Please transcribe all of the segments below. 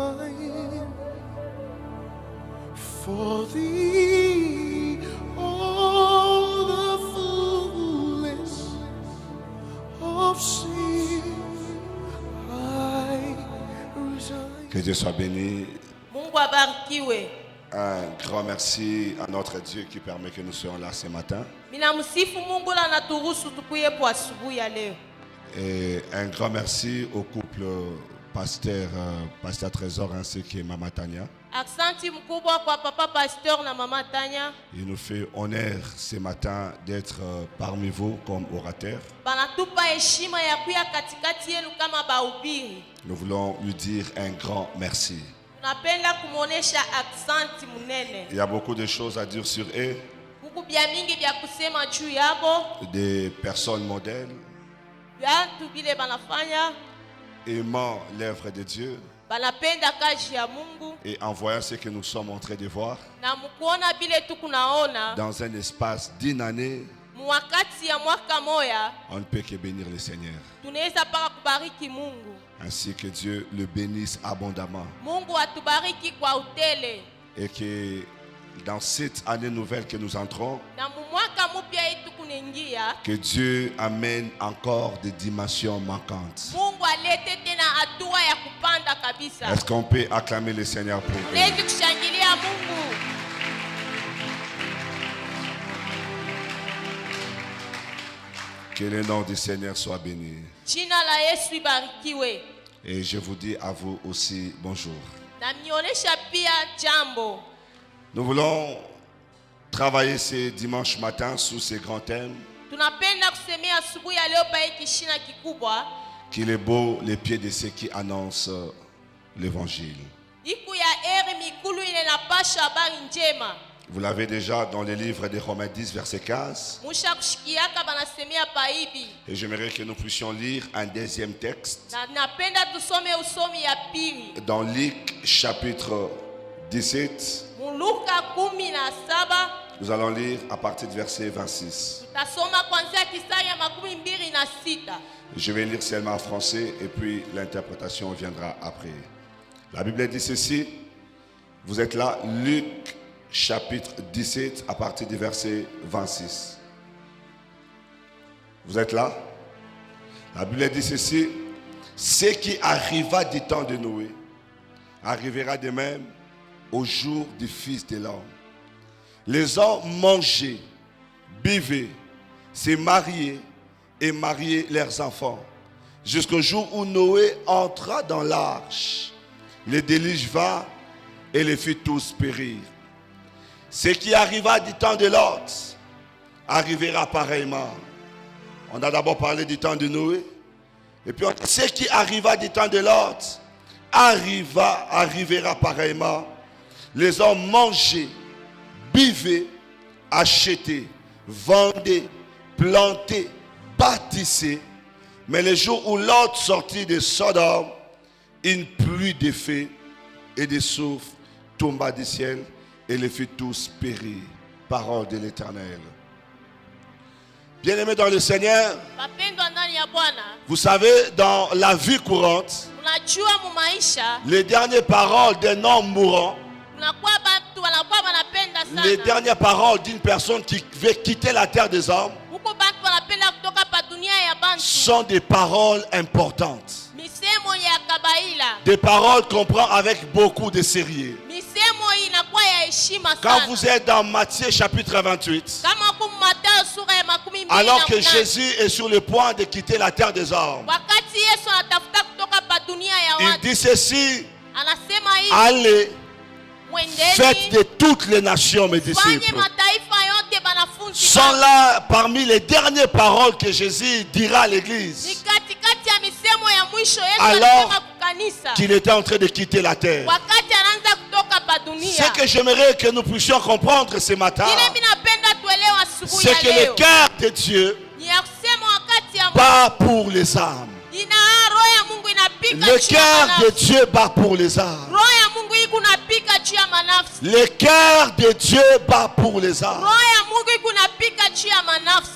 mine. For thee, all the fullness of sin, I resign. Que Dieu soit béni. Mungu abarikiwe. Un grand merci à notre Dieu qui permet que nous soyons là ce matin. Ninamsifu Mungu na naturuhusu tukuyepo asubuhi ya leo. Et un grand merci au couple pasteur Trésor ainsi que Mama Tania. Aksanti mkubwa kwa papa pasteur na mama Tanya. Il nous fait honneur ce matin d'être parmi vous comme orateur. Banatupa heshima ya kuya katikati yenu kama bahubiri. Nous voulons lui dire un grand merci. Tunapenda kumuonesha aksanti munene. Il y a beaucoup de choses à dire sur eux. Kuku bya mingi bya kusema juu yabo. Des personnes modèles. Bantu bile banafanya. Aimant l'œuvre de Dieu. Banapenda kazi ya Mungu. Et en voyant ce que nous sommes en train de voir. Na mkuona bile tukunaona. Dans un espace d'une année. Mwakati ya mwaka moya. On ne peut que bénir le Seigneur. Tunaweza paka kubariki Mungu. Ainsi que Dieu le bénisse abondamment. Mungu atubariki kwa utele. Et que dans cette année nouvelle que nous entrons, na mwaka mpya yetu kunaingia, que Dieu amène encore des dimensions manquantes. Mungu alete tena hatua ya kupanda kabisa. Est-ce qu'on peut acclamer le Seigneur pour eux? Tunaweza kushangilia Mungu. Que le nom du Seigneur soit béni. Jina la Yesu ibarikiwe. Et je vous dis à vous aussi bonjour. Na mionesha pia jambo. Nous voulons travailler ce dimanche matin sous ces grands thèmes. Tunapenda kusemea asubuhi ya leo pa kishina kikubwa. Qu'il est beau les pieds de ceux qui annoncent l'évangile. Iku ya eri mikulu ile napasha habari njema. Vous l'avez déjà dans le livre de Romains 10, verset 15. Et j'aimerais que nous puissions lire un deuxième texte. Dans Luc chapitre 17. Nous allons lire à partir du verset 26. Je vais lire seulement en français et puis l'interprétation viendra après. La Bible dit ceci. Vous êtes là, Luc chapitre 17 à partir du verset 26. Vous êtes là? La Bible dit ceci. Ce qui arriva du temps de Noé arrivera de même au jour du Fils de l'homme. Les hommes mangeaient, buvaient, se mariaient et mariaient leurs enfants jusqu'au jour où Noé entra dans l'arche. Le déluge vint et les fit tous périr. Ce qui arriva du temps de Lot arrivera pareillement. On a d'abord parlé du temps de Noé. Et puis ce qui arriva du temps de Lot arrivera pareillement. Les hommes mangeaient, buvaient, achetaient, vendaient, plantaient, bâtissaient. Mais le jour où Lot sortit de Sodome, une pluie de feu et de souffle tomba du ciel et les fit tous périr. Parole de l'Éternel. Bien-aimés dans le Seigneur, vous savez, dans la vie courante, les dernières paroles d'un homme mourant, les dernières paroles d'une personne qui veut quitter la terre des hommes sont des paroles importantes. Des paroles qu'on prend avec beaucoup de sérieux. Quand vous êtes dans Matthieu chapitre 28, alors que Jésus est sur le point de quitter la terre des hommes, il dit ceci: allez, faites de toutes les nations mes disciples. Sont là parmi les dernières paroles que Jésus dira à l'église alors qu'il était en train de quitter la terre. Ce que j'aimerais que nous puissions comprendre ce matin, c'est que le cœur de Dieu bat pour les âmes. Le cœur de Dieu bat pour les âmes. Le cœur de Dieu bat pour les âmes.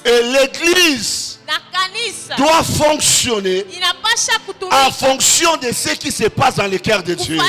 Et l'église doit fonctionner en fonction de ce qui se passe dans le cœur de Dieu.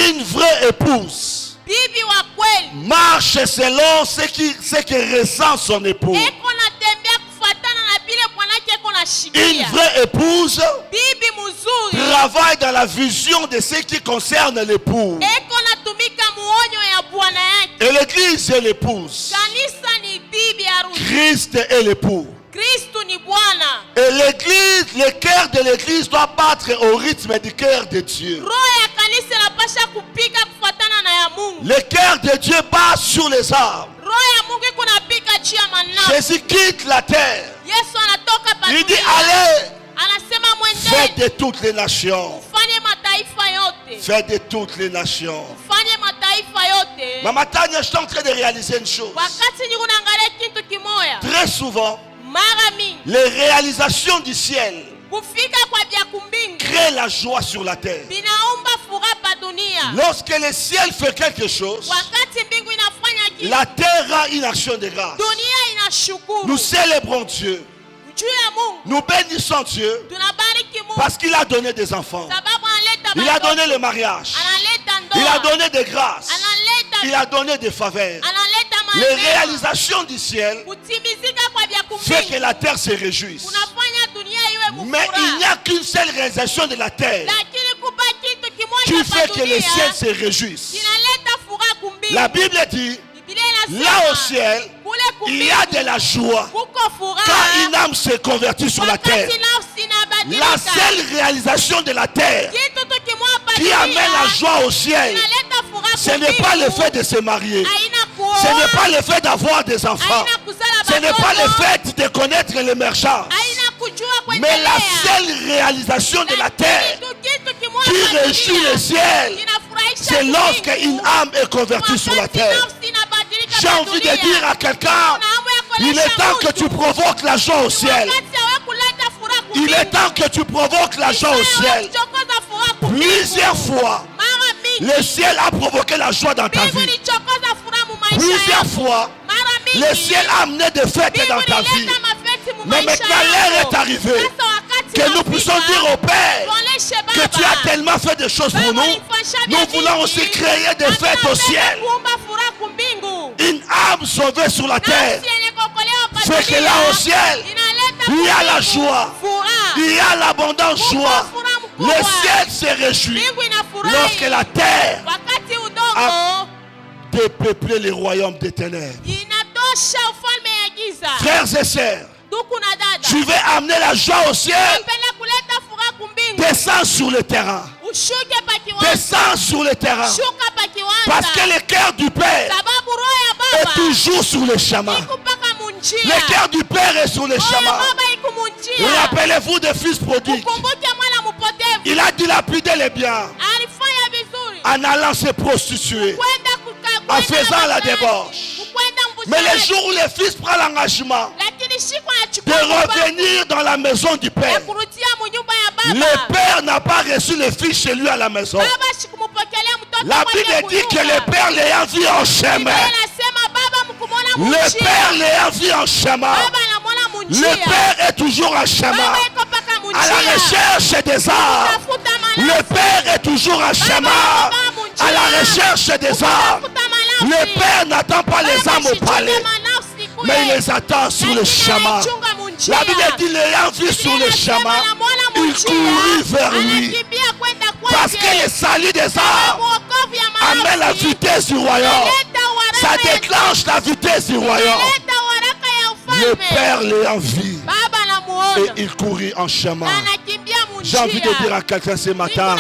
Une vraie épouse bibi wa kweli marche selon ce que ressent son époux. eko natembea kufuatana na vile bwanake eko Une nashikia. vraie épouse Bibi mzuri travaille dans la vision de ce qui concerne l'époux. eko natumika muonyo ya bwana yake. Et l'église est l'épouse. Kanisa ni bibi harusi, Christ est l'époux. Kristu ni bwana. Et l'église, le cœur de l'église doit battre au rythme du cœur de Dieu. Roho ya kanisa inapasha kupiga kufuatana na ya Mungu. Le cœur de Dieu bat sur les arbres. Roho ya Mungu iko napiga juu ya manafsi. Jésus quitte la terre. Yesu anatoka pa Il dit, dunia. allez, Anasema faites mwendeni de toutes les nations. ufanye mataifa yote. Faites de toutes les nations. Ufanye mataifa yote. Mama Tania, je suis en train de réaliser une chose. Wakati niko naangalia kitu kimoya, Très souvent, mara mingi les réalisations du ciel kufika kwa vya kumbingu créent la joie sur la terre. vinaumba furaha pa dunia. Lorsque le ciel fait quelque chose, Wakati mbingu inafanya kitu, la terre a une action de grâce. dunia inashukuru. Nous célébrons Dieu. Juu ya Mungu Nous bénissons Dieu tunabariki Mungu parce qu'il a donné des enfants. sababu analeta Il a watoto, donné le mariage. analeta Il a ndoa, donné des grâces. analeta Il a donné des faveurs. analeta Les maeneo. réalisations du ciel Kutimizika kwa vya fait que kumbingu la terre se réjouisse. kunafanya dunia iwe Mais il n'y mufuraha, a qu'une seule réalisation de la terre lakini kupa kitu qui kimoja fait kwa que le ciel dunia se réjouisse. kinaleta furaha kumbingu. La Bible dit, Biblia là au inasema ciel, kule il y a de kumbingu la joie kuko quand furaha une âme se convertit sur la terre. wakati nafsi La inabadilika. seule réalisation de la terre Kitu tu kimoja pa qui amène la dunia joie au ciel, kinaleta furaha ce n'est pas le kumbingu. fait de se marier. Haina Ce n'est kuoa, pas le fait d'avoir des enfants. haina kuzala Ce n'est pas le batoto, fait de connaître l'émergence. haina kujua Mais la kuendelea. seule réalisation de la terre Kitu kimoja qui pa réjouit dunia le ciel, kinafurahisha c'est mbingu. lorsqu'une âme est convertie sur la Wakati terre. nafsi inabadilika J'ai pa envie de dunia, dire à quelqu'un, kuna hamu ya il kuonesha est temps que mtu. tu provoques la joie au ciel. Wakati hawe kuleta furaha Il est kumbingu. temps que tu provoques la joie au Hawe ciel. kuchokoza furaha kumbingu. Plusieurs fois, Mara mingi le ciel a provoqué la joie dans ta mbingu vie. ilichokoza furaha mu maisha Plusieurs yako. fois, Mara mingi le ciel a amené des fêtes mbingu dans ta vie. ilileta mafeti mu Mais maisha maintenant, yako. l'heure est arrivée Sasa wakati que nous unafika, puissions dire au Père tuoneshe que Baba, tu as tellement fait de choses pour nous. Nous voulons aussi créer des fêtes au ciel. kuumba furaha kumbingu. Une âme sauvée sur la terre Nafsi yenye kuokolewa pa fait que dunia, là au ciel, inaleta il y a la kumbingu joie. furaha. il y a l'abondante joie. Le ciel se réjouit Mbingu inafurahi lorsque la terre wakati a udongo dépeuplé les royaumes des ténèbres. inatosha ufalme ya giza. Frères et sœurs, Ndugu na dada, tu veux amener la joie au ciel, napenda kuleta furaha kumbingu. descends sur le terrain. Ushuke pa kiwanja, Descends sur le terrain. shuka pa kiwanja, Parce que le cœur du Père sababu roho ya est baba toujours sur le chemin. iko mpaka munjia. Le cœur du Père est sur le Roho ya chemin. baba iko munjia. Rappelez-vous des fils prodiges. Ukumbuke mwana mpotevu Il a dilapidé les biens alifanya vizuri en allant se prostituer, en faisant la débauche. Mais le jour où le fils prend l'engagement lakini siku de revenir dans la maison du Père, kurudia mu nyumba ya baba, le Père n'a pas reçu le fils chez lui à la maison. baba sikumupokelea mtoto La kwake Bible dit que kunyumba. le Père l'ayant vu en chemin, Biblia inasema baba mkumwona le munjia, Père l'ayant vu en chemin, baba anamwona munjia, le Père est toujours en chemin, baba iko mpaka à la munjia, recherche des âmes. tafuta Le malazi, Père est toujours en chemin, à la recherche des âmes. tafuta malazi. Le Père n'attend pas les Baba âmes au shichunge palais, manafsi kule, mais il les attend sur le lakini chemin. anaichunga munjia. La Bible dit, l'ayant vu sur le chemin, il courut vers lui. Anakimbia kwenda kwake. Parce que le salut des âmes Wokovu ya amène la manafsi, vitesse du royaume. inaleta Ça waraka ya- déclenche la vitesse du royaume. inaleta waraka ya Le ufalme. Père l'ayant vu, Baba et anamuona il courut en chemin. anakimbia J'ai envie de dire munjia. à quelqu'un ce matin,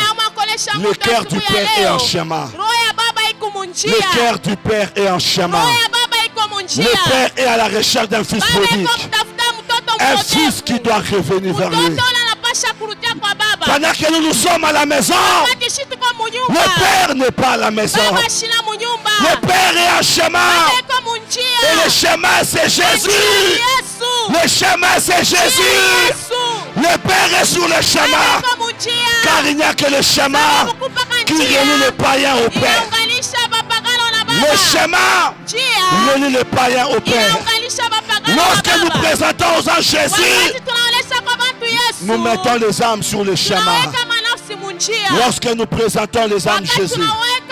Le le cœur du Père est en chemin. Roho ya baba iko munjia. Le cœur du Père est en chemin. Roho ya baba iko munjia. Le Père est à la recherche d'un fils Baba prodigue. iko mtafuta mtoto Un mpotevu. fils qui doit revenir vers lui. Mtoto ule anapasha kurudia kwa baba. Pendant que nous sommes à la maison, Wakati shi tuko munyumba, le Père n'est pas à la maison. baba shina munyumba. Le Père est en chemin. Baba iko munjia. Et le chemin, c'est Jésus. Yesu. Le chemin, c'est Jésus. Yesu. Le Père est sur le Baba chemin. iko munjia. Car il n'y a que le chemin Mkupaka qui njia. relie le païen au Père. Inaunganisha bapagano na baba. Le chemin Njia relie le païen au Père. inaunganisha bapagano na Lorsque nous baba. présentons aux anges Jésus, Wakati tunaonesha kwa bantu Yesu, nous mettons les âmes sur le chemin. tunaweka manafsi munjia. Lorsque nous présentons les âmes Wakati Jésus, tunaweka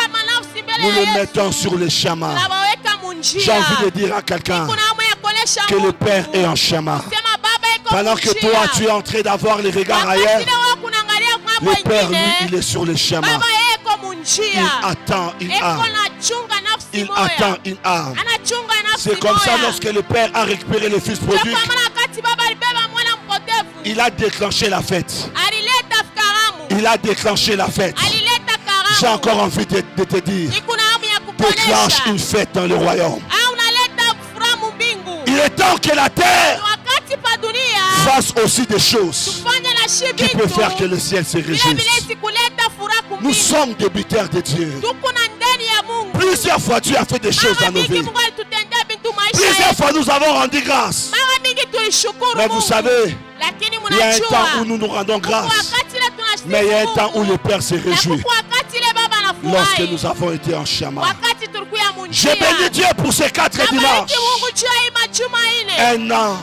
mbele nous ya le Yesu. mettons sur le chemin. Tunawaweka munjia. J'ai envie de dire à quelqu'un Kuna hamu ya kuonesha que le Mungu. Père est en chemin. Sema Baba iko Pendant que munjia. toi, tu es en train d'avoir les regards Wakati ailleurs, ile wewe kunaangalia ng'ambo le Père, lui, ingine, il est sur le chemin. Baba yeye iko Il munjia. attend, il Eko a. nachunga nafsi Il moya. attend, il a. Anachunga nafsi C'est comme ça moya. lorsque le Père a récupéré le Fils Ndio prodigue, kwa maana wakati Baba alibeba mwana mpotevu, il a déclenché la fête. alileta karamu. Il a déclenché la fête. Alileta karamu. J'ai encore envie de te dire, Ikuna hamu ya déclenche kuponesha. une fête dans le royaume. Au unaleta furaha mbingu. Il est temps que la terre Wakati pa dunia fasse aussi des choses tufanye na qui shibitu. peuvent faire que le ciel se Vile vile réjouisse. sikuleta furaha Nous kumbingu. sommes débuteurs de Dieu. Tuko na ndani ya Mungu. Plusieurs fois Dieu a fait des choses Mara dans nos mingi vies. Mungu alitutendea vitu maisha Plusieurs yetu. fois nous avons rendu grâce. Mara mingi tulishukuru Mais vous Mungu. savez, Lakini il y a un temps où mnajua nous nous rendons kuko grâce. wakati ile tunashukuru Mais il y a un temps où Mungu. le Père se Na réjouit. kuko wakati ile Baba Lorsque anafurahi. nous avons été en chemin. Wakati tulikuwa J'ai munjia. béni Dieu pour ces 4 dimanches. Nabariki Mungu juu ya hii majuma ine. Un an,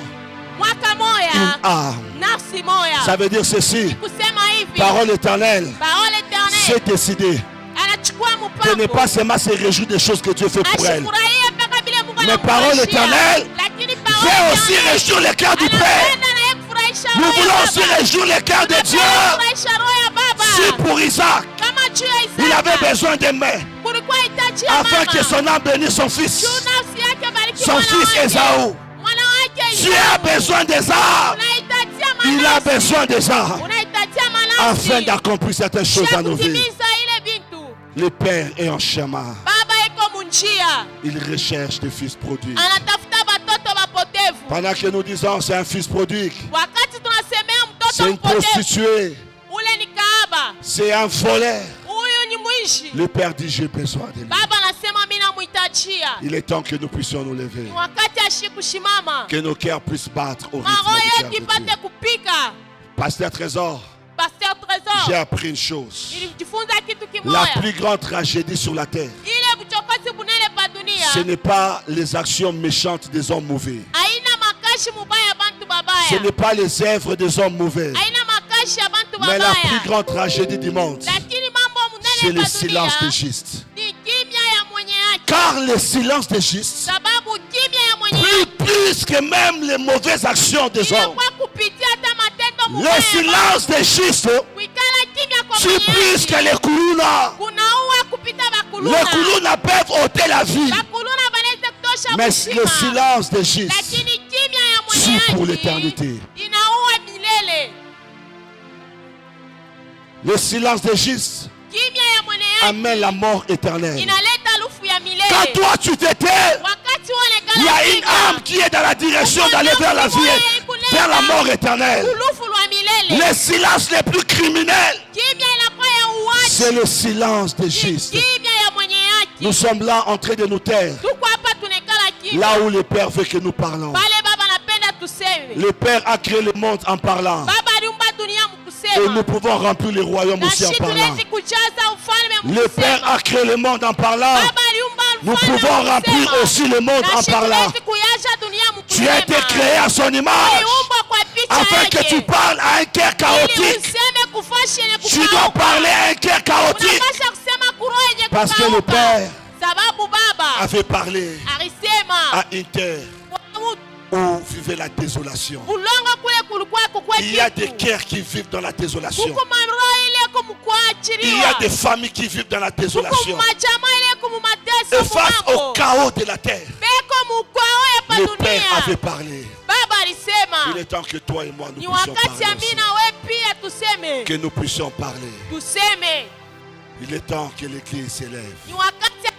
Mwaka une moya. âme. Nafsi moya. Ça veut dire ceci. Kusema hivi. Parole éternelle. Parole éternelle. C'est décidé Anachukua de ne mpango. pas seulement se réjouir des choses que Dieu fait pour elle. Ashifurahie mpaka vile Mungu Mais anamfurahia. parole éternelle Lakini parole Fais aussi éternelle réjouir le cœur du Père. anapenda na yeye kufurahisha Nous roho ya voulons aussi Baba. réjouir le cœur de Dieu. Tunapenda kufurahisha roho ya Baba. Si pour Isaac, Kama juu ya il Isaka, avait besoin de mains kulikuwa hitaji ya afin mama. que son âme bénisse son fils. Juu nafsi yake bariki Son mwana fils wake. Esaü. Mwana wake Dieu a besoin des âmes. Unahitajia Il a manafsi. besoin des âmes Unahitajia manafsi. afin d'accomplir certaines choses dans nos vies. Kutimiza ile vitu. Le Père est en chemin. Baba iko munjia. Il recherche des fils prodigues. Anatafuta batoto bapotevu. Pendant que nous disons c'est un fils prodigue, Wakati tunasemea c'est mtoto une mpotevu, prostituée, ule ni kahaba, c'est un voleur. huyu ni mwishi. Le Père dit j'ai besoin de lui. Baba anasema mimi namuhitajia. Il est temps que nous puissions nous lever. Ni wakati ashi kushimama. Que nos cœurs puissent battre au rythme Maroho du cœur yetu de Dieu. ipate kupika. Pasteur Trésor, Pasteur j'ai Trésor, appris une chose. nilijifunza kitu La kimoja. plus grande tragédie sur la terre, Ile buchokozi bunene pa dunia ce n'est pas les actions méchantes des hommes mauvais. haina makashi mubaya ya bantu Ce babaya. n'est pas les œuvres des hommes mauvais. Haina makashi ya bantu Mais la plus babaya. grande tragédie du monde, Lakini mambo c'est munene le pa silence des dunia justes. ni kimya ya mwenye haki. Car le silence des justes, Sababu kimya ya mwenye haki plus que même les mauvaises actions des hommes, inakuwa kupitia hata matendo le mubaya. silence des justes, Kuikala kimya kwa c'est mwenye plus haki que les kuluna. kunaua kupita bakuluna. Les kuluna peuvent ôter la vie, Bakuluna banaweza kutosha mais uzima. le silence des justes, Lakini kimya ya c'est mwenye pour haki l'éternité. inaua milele. Le silence des justes Kimya ya mwenye haki amène la mort éternelle. inaleta harufu ya Quand milele. toi tu t'étais, Wakati il y a uonekana une âme qui est dans la direction d'aller vers la vie, vers la mort éternelle. ulufu lwa milele. Le silence le plus criminel, Kimya inakuwa ya uwaji. c'est le silence des justes. Kimya ya mwenye Nous haki. sommes là en train de nous taire, Tuko hapa tunekala kimya. là où le Père veut que nous parlons. Pale baba anapenda tuseme. Le Père a créé le monde en parlant. Baba aliumba dunia Et nous mkusema. pouvons remplir le royaume Na aussi en shi parlant. tulezi kujaza ufalme Le Père mkusema. a créé le monde en parlant. Baba aliumba Nous ufalme pouvons mkusema. remplir aussi le monde Na en shi parlant. tulezi kuyaja dunia Tu as été mkusema. créé à son image Aliumbwa kwa picha afin que yake. tu parles à un cœur Ili chaotique. useme kufashi yenye Tu dois kukauka. parler à un cœur chaotique Unapasha kusema kuroho yenye parce que le kukauka. Père Sababu baba avait parlé alisema à une terre où vivait la désolation. bulongo kule kulikuwa kukwe Il y a kitu. des cœurs qui vivent dans la désolation. Kuku maroho ile Il y kumkuachiliwa. a des familles qui vivent dans la Kuku désolation. majama ile kumumateso Et face au mumambo. chaos de la terre, Beko mukwao ya pa le Père dunia. avait parlé. Baba alisema Il est temps que toi et moi nous ni puissions wakati parler ya mimi aussi. na we pia tuseme. Que nous puissions parler. Tuseme. Il est temps que l'Église s'élève. Ni wakati ya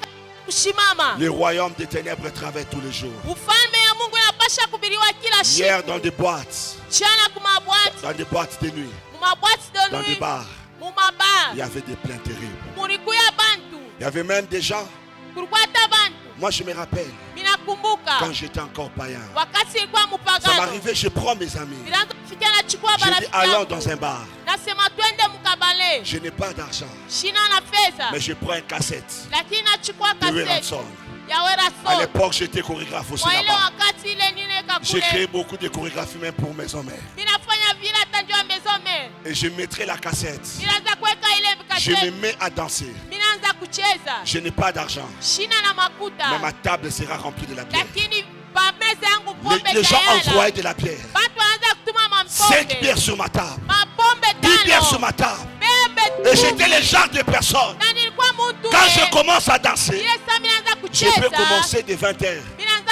kushimama. Le royaume des ténèbres travaille tous les jours. Ufalme ya Mungu inapasha kubiliwa kila Hier siku. dans des boîtes, Chana kumabwati, dans des boîtes de nuit, mumabwati de dans des nuit, bars, mumabar. il y avait des plaintes terribles. Mulikuya bantu. Il y avait même des gens, Kulikuwa hata bantu. moi je me rappelle, Minakumbuka. quand j'étais encore païen, Wakati ilikuwa ça mupagano. m'arrivait, je prends mes amis, Nilianza kufikia nachukua je dis barafiki allons yangu. dans un bar. Nasema twende mkabale. Je n'ai pas d'argent, Shina na pesa. mais je prends une cassette Lakini nachukua de kaseti Williamson. ya À Werason. l'époque, j'étais chorégraphe aussi Kwa ile là-bas. wakati ile nineka J'ai créé kule. beaucoup de chorégraphies même pour mes hommes. Ninafanya vile hata njoo amesome. Et je mettrai la cassette. Ninaanza kuweka ile Je me kaseti. mets à danser. Ninaanza kucheza, Je n'ai pas d'argent, sina na makuta, mais ma table sera remplie de la bière. lakini pa meza yangu pombe Les gens tayala. envoyaient de la bière. Watu wanaanza kutuma 5 mapombe, bières sur ma table, mapombe 10 bières sur tano, ma table. bembe Et tu. j'étais le genre de personne. Na nilikuwa mtu Quand je commence à danser, ile saa minaanza je peux kucheza, commencer de 20h. minaanza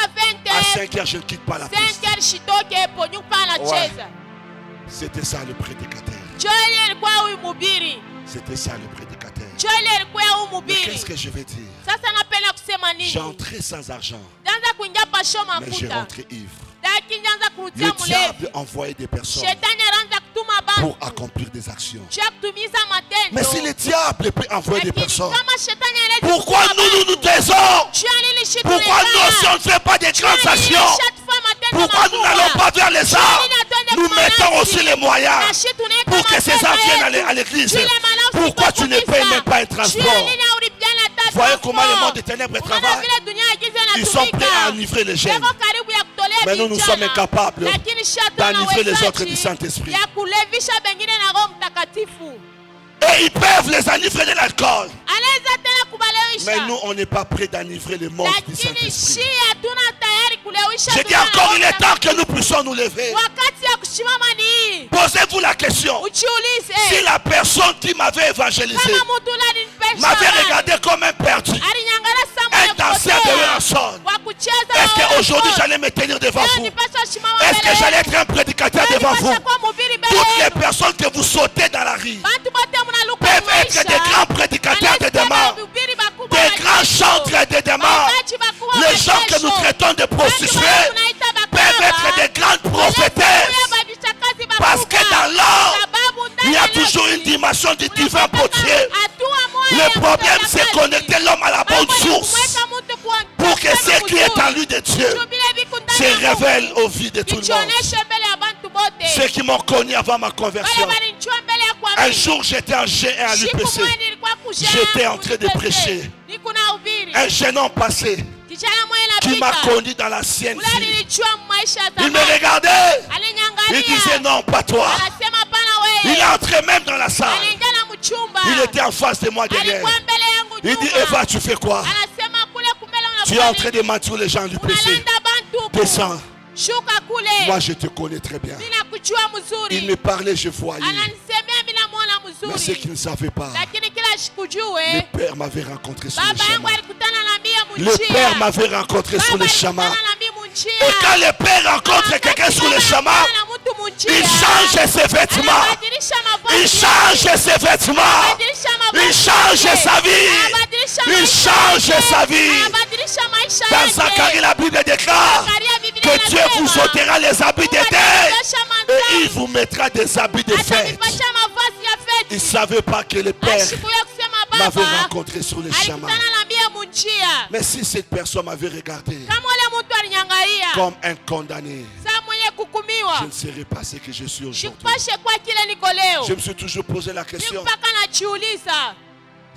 À 20 5h, je ne quitte pas la piste. 5 shitoke epo nyupa anacheza. C'était ça le prédicateur. Joeli alikuwa huyu mhubiri, C'était ça le prédicateur. Joeli alikuwa huyu Mais mhubiri. qu'est-ce que je vais dire? Sasa napenda kusema nini? J'entrais sans argent, Ndanza kuingia pasho mais j'ai makuta, rentré ivre. lakini ndanza kurudia Le mulevi. diable envoyait des personnes Shetani anaanza kutuma bantu pour accomplir des actions. cha kutumiza matendo. Mais si le diable peut envoyer des Lakini personnes, kama shetani anaweza pourquoi kutuma nous nous bantu, taisons? jua nini shitu Pourquoi lefanya? nous, si on ne fait pas des Jua grandes nini actions, shatufanya matendo pourquoi nous makubwa? n'allons pas vers les Jua arts? nini hatuende Nous kumanasi? mettons aussi les Na moyens shi tunaweka pour que ces mapesa gens viennent yetu. à l'église. Jua ile manao Pourquoi tu ne sipokumisa. payes même pas un Jua transport? nini hauripiana hata Voyez transport. comment le monde des ténèbres Unaona travaille. vile dunia ya giza Ils sont inatumika. prêts à enivrer les jeunes. Wako karibu ya kutolea Mais nous, nous vijana. sommes incapables Lakini shi hatuna d'enivrer les uwezaji autres du Saint-Esprit. ya kulevisha bengine na Roho Mtakatifu. Et ils peuvent les enivrer de l'alcool. Anaweza tena kubalewisha. Mais nous, on n'est pas prêts d'enivrer le monde du Lakini Saint-Esprit. shi hatuna tayari kulewisha. Je dis tuna na encore, Roho il est temps Mtakatifu. que nous puissions nous lever. Wakati ya kusimama ni hii. Posez-vous la question. Ujiulize. Si la personne qui m'avait évangélisé Kama mtu unaninipesha m'avait habari, regardé comme un perdu, alinyang'anya Samuel un danseur de rançon, wa kucheza est-ce wa qu'aujourd'hui watoto. j'allais me tenir devant Leo vous? nipaswa simama Est-ce que mbele j'allais yenu. être un prédicateur Leo devant vous? nipaswa kuwa mhubiri mbele Toutes les yenu. personnes que vous sautez dans la rue Bantu bote mnaluka peuvent maisha. être des grands prédicateurs de demain, Wahubiri bakubwa des wa grands kesho. chantres de demain. Waimbaji bakubwa wa Les gens que kesho. nous traitons de Bantu prostituées wale tunaita bakubwa. peuvent être des grandes prophétesses. Parce que dans l'or, il y a toujours une dimension du divin potier. Le problème, c'est connecter l'homme à la bonne source pour que ce qui est en lui de Dieu se révèle aux vies de tout le monde. Ceux qui m'ont connu avant ma conversion, un jour j'étais en G1 à l'UPC. J'étais en train de prêcher. Un jeune homme passé qui m'a connu dans la sienne vie. Il me regardait. Il disait non, pas toi. Il est entré même dans la salle. Il était en face de moi derrière. Il dit, Eva, tu fais quoi? Tu es en train de mentir les gens du PC. Descends. Moi, je te connais très bien. Il me parlait, je voyais. Mais ce qu'il ne savait pas, le Père m'avait rencontré sur le chemin. Le Père m'avait rencontré sur le chemin. Et quand le Père rencontre quelqu'un sur le chemin, il change ses vêtements. Il change ses vêtements. Il change sa vie. Il change sa vie. Dans Zacharie, la Bible déclare que Dieu vous ôtera les habits de deuil et il vous mettra des habits de fête. Il ne savait pas que le Père m'avait rencontré sur le chemin. Mais si cette personne m'avait regardé comme un condamné, je ne serais pas ce que je suis aujourd'hui. Je me suis toujours posé la question,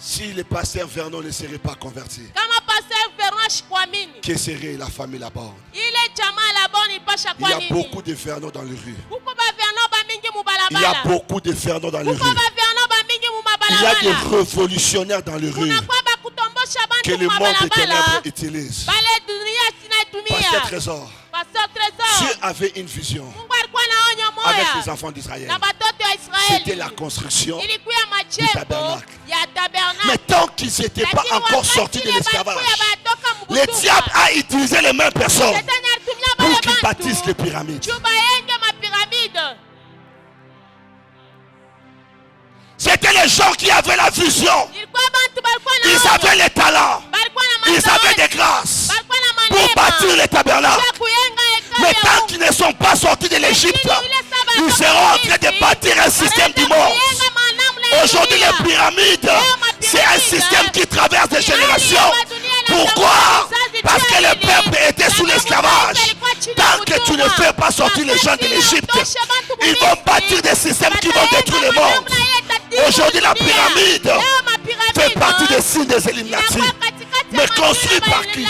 si le pasteur Vernon ne serait pas converti, que serait la famille là-bas? Il y a beaucoup de Vernon dans les rues. Il y a beaucoup de Vernon dans les rues. Il y a des révolutionnaires dans les rues que le monde des ténèbres utilise. Pasteur Trésor, Dieu avait une vision avec les enfants d'Israël. C'était la construction du tabernacle. Mais tant qu'ils n'étaient pas encore sortis de l'esclavage, le diable a utilisé les mêmes personnes pour qu'ils bâtissent les pyramides. C'était les gens qui avaient la vision. Ils avaient les talents. Ils avaient des grâces pour bâtir les tabernacles. Mais tant qu'ils ne sont pas sortis de l'Égypte, ils seront en train de bâtir un système du monde. Aujourd'hui, les pyramides, c'est un système qui traverse des générations. Pourquoi? Parce que le peuple était sous l'esclavage. Tant que tu ne fais pas sortir les gens de l'Égypte, ils vont bâtir des systèmes qui vont détruire le monde. Aujourd'hui, la pyramide fait partie des signes des Illuminati. Mais construit par qui?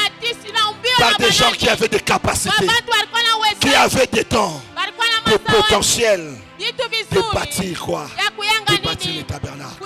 Par des gens qui avaient des capacités, qui avaient des temps, de potentiel de bâtir quoi? De bâtir les tabernacles.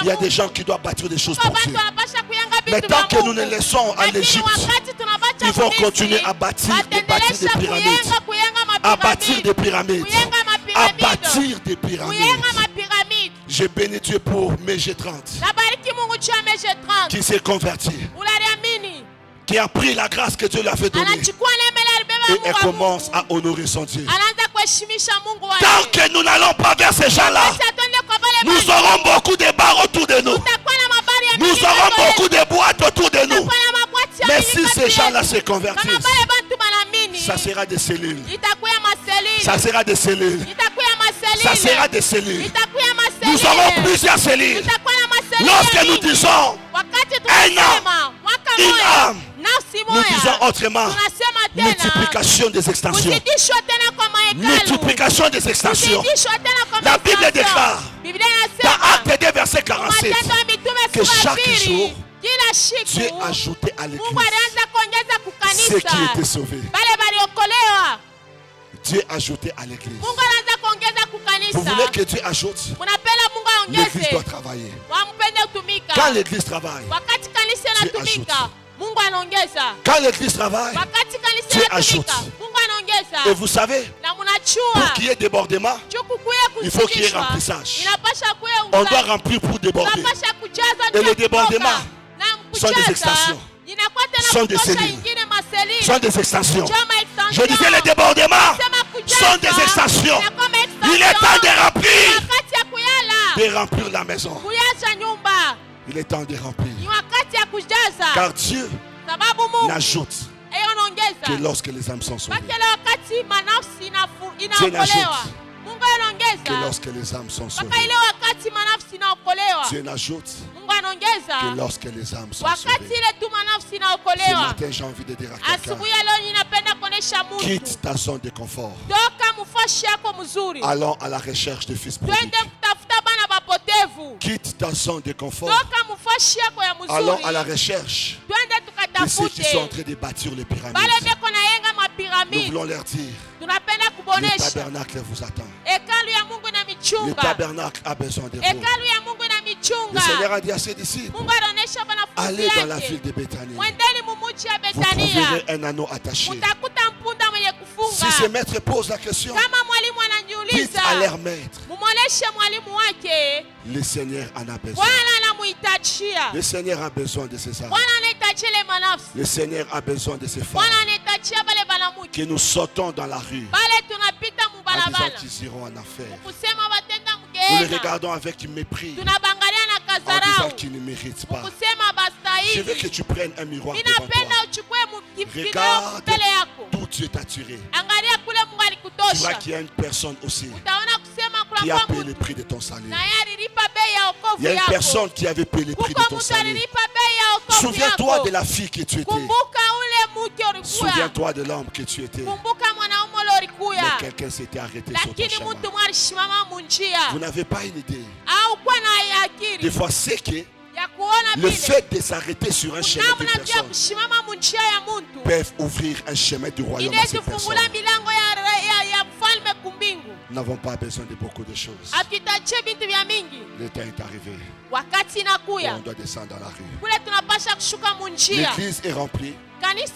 Il y a des gens qui doivent bâtir des choses pour Dieu. wanapasha kuyenga Mais vitu tant vya que nous Mungu. ne laissons à Lakini l'Égypte, wakati tunabacha ils vont Misri, continuer à bâtir des wataendelesha pyramides, kuyenga à bâtir des pyramides, kuyenga à mapiramidi, bâtir des pyramides. kuyenga mapiramidi. J'ai béni Dieu pour Mégé 30 Nabariki Mungu juu ya Méshe 30. qui s'est converti, Unaliamini? qui a pris la grâce que Dieu lui avait donnée Anachukua neema ile alibeba et Mungu elle wa commence Mungu. à honorer son Dieu. Anaanza kuheshimisha Mungu wake. Tant que nous n'allons pas vers ces gens-là, Sasa twende kwa wale nous watu. aurons beaucoup de barres autour de nous. Tutakuwa na mabari ya Nous mingi aurons kando yetu. beaucoup de boîtes autour de nous. Tutakuwa na mabwati ya Mais mingi si kando ces yetu. gens-là se Kama convertissent, wale bantu banaamini, ça sera des cellules. itakuwa maselili. Ça sera des cellules. Itakuwa maselili. Ça sera des cellules. Itakuwa maselili. Nous aurons plusieurs cellules. Tutakuwa na maselili. Lorsque ya nous mingi. disons, Wakati un tunasema mwaka une moja, âme, nafsi nous moja, disons autrement, tunasema tena multiplication des extensions. kuzidishwa tena kwa mahekalu. Multiplication des extensions. Kuzidishwa tena kwa La Bible extension. déclare, Biblia dans inasema Acte 2, verset 47, Matendo ya Mitume que sura chaque mbili, jour, kila siku Dieu a ajouté à Mungu l'église alianza kuongeza ceux qui kukanisa étaient sauvés. wale waliokolewa. Dieu a ajouté à l'église. Mungu anaanza kuongeza Vous kukanisa. voulez que Dieu ajoute? Unapenda Mungu L'église doit aongeze, travailler. wampende kutumika. Quand l'église travaille, Wakati kanisa inatumika, ajoute. Mungu anaongeza. quand l'église travaille, Wakati kanisa Dieu inatumika, ajoute. Mungu anaongeza. et vous savez, Na pour mnachua qu'il y ait débordement, il faut qu'il y ait remplissage. Inapasha kuwe on doit remplir pour déborder. Tunapasha kujaza Et juu ya les débordements kutoka. Na sont des kujaza, extensions. inakuwa tena Sont des kutosha cellules. ingine maselili. Sont des extensions. Juu ya Je disais, les débordements Sema kujaza, sont des extensions. inakuwa extension. Il est temps de remplir. Wakati ya kuyala, De remplir la maison. kuyacha nyumba. Il est temps de remplir. Ni wakati ya kujaza. Car Dieu Sababu Mungu n'ajoute yeye que anaongeza. lorsque les âmes sont sauvées. Bakele wakati manafsi Dieu inaokolewa. n'ajoute Mungu que anaongeza. lorsque les âmes sont sauvées. Mpaka ile wakati manafsi inaokolewa. Dieu n'ajoute Mungu que anaongeza. lorsque les âmes sont Wakati sauvées. ile tu manafsi Ce inaokolewa. matin, j'ai envie de dire à quelqu'un, Asubuhi ya leo ninapenda kuonesha mtu. quitte ta zone de confort. Toka mfashi yako mzuri. Allons à la recherche de fils prodigue. Twende kutafuta bana bapotevu. Quitte ta zone de confort. Toka mfashi yako ya Allons mzuri. à la recherche Twende de ceux qui sont en tukatafute. train de bâtir les pyramides. Bale beko nayenga Nous mapiramidi. voulons leur dire, Tunapenda le kubonesha. tabernacle vous attend. Hekalu ya Mungu Le inamichunga. tabernacle a besoin de vous. Hekalu ya Mungu Le inamichunga. Seigneur a dit à ses disciples, Mungu anaonesha wanafunzi allez dans la ville yake. de Béthanie. Mwendeni mumuchi ya Vous Betania. trouverez un anneau attaché. Mutakuta mpunda mwenye Si ce kufunga. maître pose la question, Kama mwalimu dites ananiuliza, à leur maître, mumwoneshe mwalimu wake. le Seigneur en a besoin. Bwana anamuhitajia. Le Seigneur a besoin de ces âmes. Bwana anahitajia ile manafsi. Le Seigneur a besoin de ces femmes. Bwana anahitajia bale banamuke. Que nous sortons dans la rue Bale tunapita en disant mubalabala. qu'ils iront en affaires. Kusema batenda Nous les mgeena. regardons avec mépris Tunabangalia na en disant kazarau. qu'ils ne méritent pas. Kusema Je veux que bastahili. tu prennes un miroir devant Ninapenda toi. uchukue mkifigao Regarde mbele yako. d'où Dieu t'a tiré. Angalia kule Mungu Tu vois alikutosha. qu'il y a une personne aussi Utaona kusema qui kuna a kwa payé le mtu prix de ton salut. na yeye alilipa bei ya Il wokovu y a une yako. personne qui avait payé le prix de Kuko ton mtu salut. alilipa bei ya wokovu Souviens-toi yako. de la fille que tu étais. Kumbuka ule mke ulikuwa. Souviens-toi de l'homme que tu étais. Kumbuka mwanaume ule ulikuya. Mais quelqu'un s'était arrêté sur ton Lakini chemin. mtu mwe alisimama munjia. Vous n'avez pas une idée. Au kuwa na Des akili fois, c'est que ya kuona le vile. fait de s'arrêter sur un chemin de Namna pia personne kusimama munjia ya muntu. peuvent ouvrir un chemin du royaume à ces personnes. Inaweza milango ya mfalme kumbingu. Nous n'avons pas besoin de beaucoup de choses. Hatuhitaji vitu vya mingi. Le temps est arrivé. Wakati On inakuya. doit descendre dans la rue. Kule tunapasha kushuka munjia. L'église est remplie Kanisa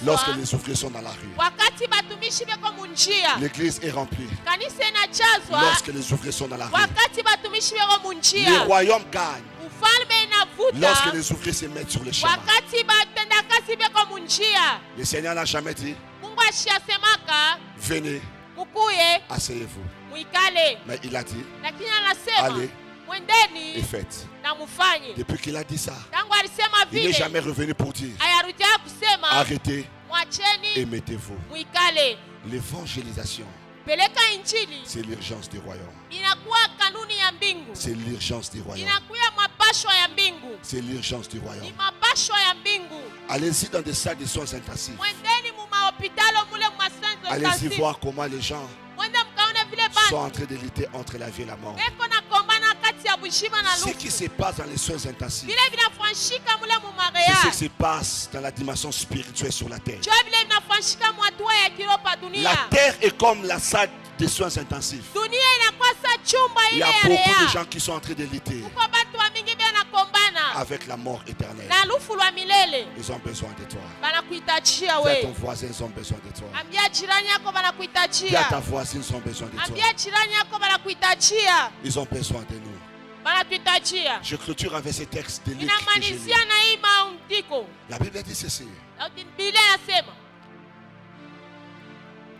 lorsque inajazwa. les ouvriers sont dans la rue. Wakati batumishi beko munjia. L'église est remplie Kanisa inajazwa. lorsque les ouvriers sont dans la rue. Wakati batumishi beko Le munjia. royaume gagne Ufalme lorsque inavuta. les ouvriers se mettent sur le chemin. Wakati batendakazi beko munjia. Le Seigneur n'a jamais dit, Mungu ashasemaka venez, mukuye asseyez-vous. muikale. Mais il a dit, Lakini anasema allez et mwendeni faites. na mufanye. Depuis qu'il a dit ça, Tangu alisema il n'est vile jamais revenu pour dire, ayarudia kusema arrêtez et mwacheni mettez-vous. muikale. L'évangélisation, Peleka injili c'est l'urgence du royaume. inakuwa kanuni ya mbingu. C'est l'urgence du royaume. Inakuwa mapashwa ya mbingu. C'est l'urgence du Ni royaume. mapashwa ya mbingu. Allez-y dans des salles de soins intensifs. Mwendeni mu mahopitalo mule masanzo Allez-y kasi. voir comment les gens Mwende mkaone vile sont bana. en train de lutter entre la vie et la mort. Eko na kombana kati ya bushima na Ce lufu. qui se passe dans les soins intensifs, Vile vinafanyika mule mu c'est ce mareya. qui se passe dans la dimension spirituelle sur la terre. Jua vile vinafanyika mu hatua ya kiropa La dunia. terre est comme la salle de soins intensifs. Dunia inakuwa sa chumba Il y ile a ya beaucoup de rea. gens qui sont en train de lutter. Kuko batu wa mingi avec la mort éternelle. na lufu lwa milele. Ils ont besoin de toi. Banakuhitajia Dis à ton we. voisin, ils ont besoin de toi. Ambia jirani yako Dis à ta banakuhitajia. voisine, ils ont besoin de toi. Ambia jirani yako banakuhitajia. Ils ont besoin de nous. Banatuhitajia. Je clôture avec ces textes de Luc. que j'ai Inamalizia lus. na hii maandiko. La Bible dit ceci, Biblia inasema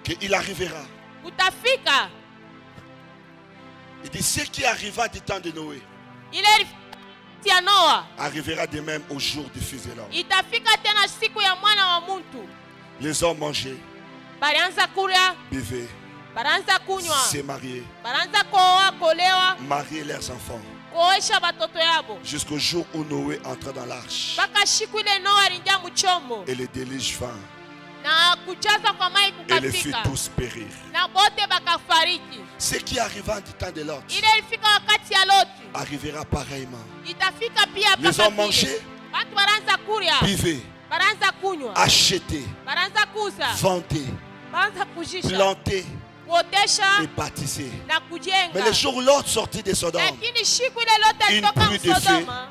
qu'il arrivera. utafika Il dit, ce qui arriva du temps de Noé ile ya Noa arrivera de même au jour du Fils de l'homme. itafika tena siku ya mwana wa mtu. Les hommes mangeaient, Balianza kula, buvaient, balianza kunywa, se mariaient, balianza kuoa, kolewa, mariaient leurs enfants. kuoesha batoto yabo Jusqu'au jour où Noé entra dans l'arche mpaka siku ile Noa aliingia mchombo et le déluge vint na kujaza kwa mai et les fit kukafika tous périr. na bote bakafariki. Ce qui arriva du temps de Lot Ile ilifika wakati ya Loti, arrivera pareillement. itafika pia Les mpaka hommes vile. mangeaient, Watu banaanza kurya, buvaient, banaanza kunywa, achetaient, banaanza kuuza, vendaient, banaanza kujisha, plantaient kuotesha et bâtissaient. na Mais kujenga. le jour où Lot sortit de Sodome, Lakini siku ile Loti Une alitoka pluie de Sodoma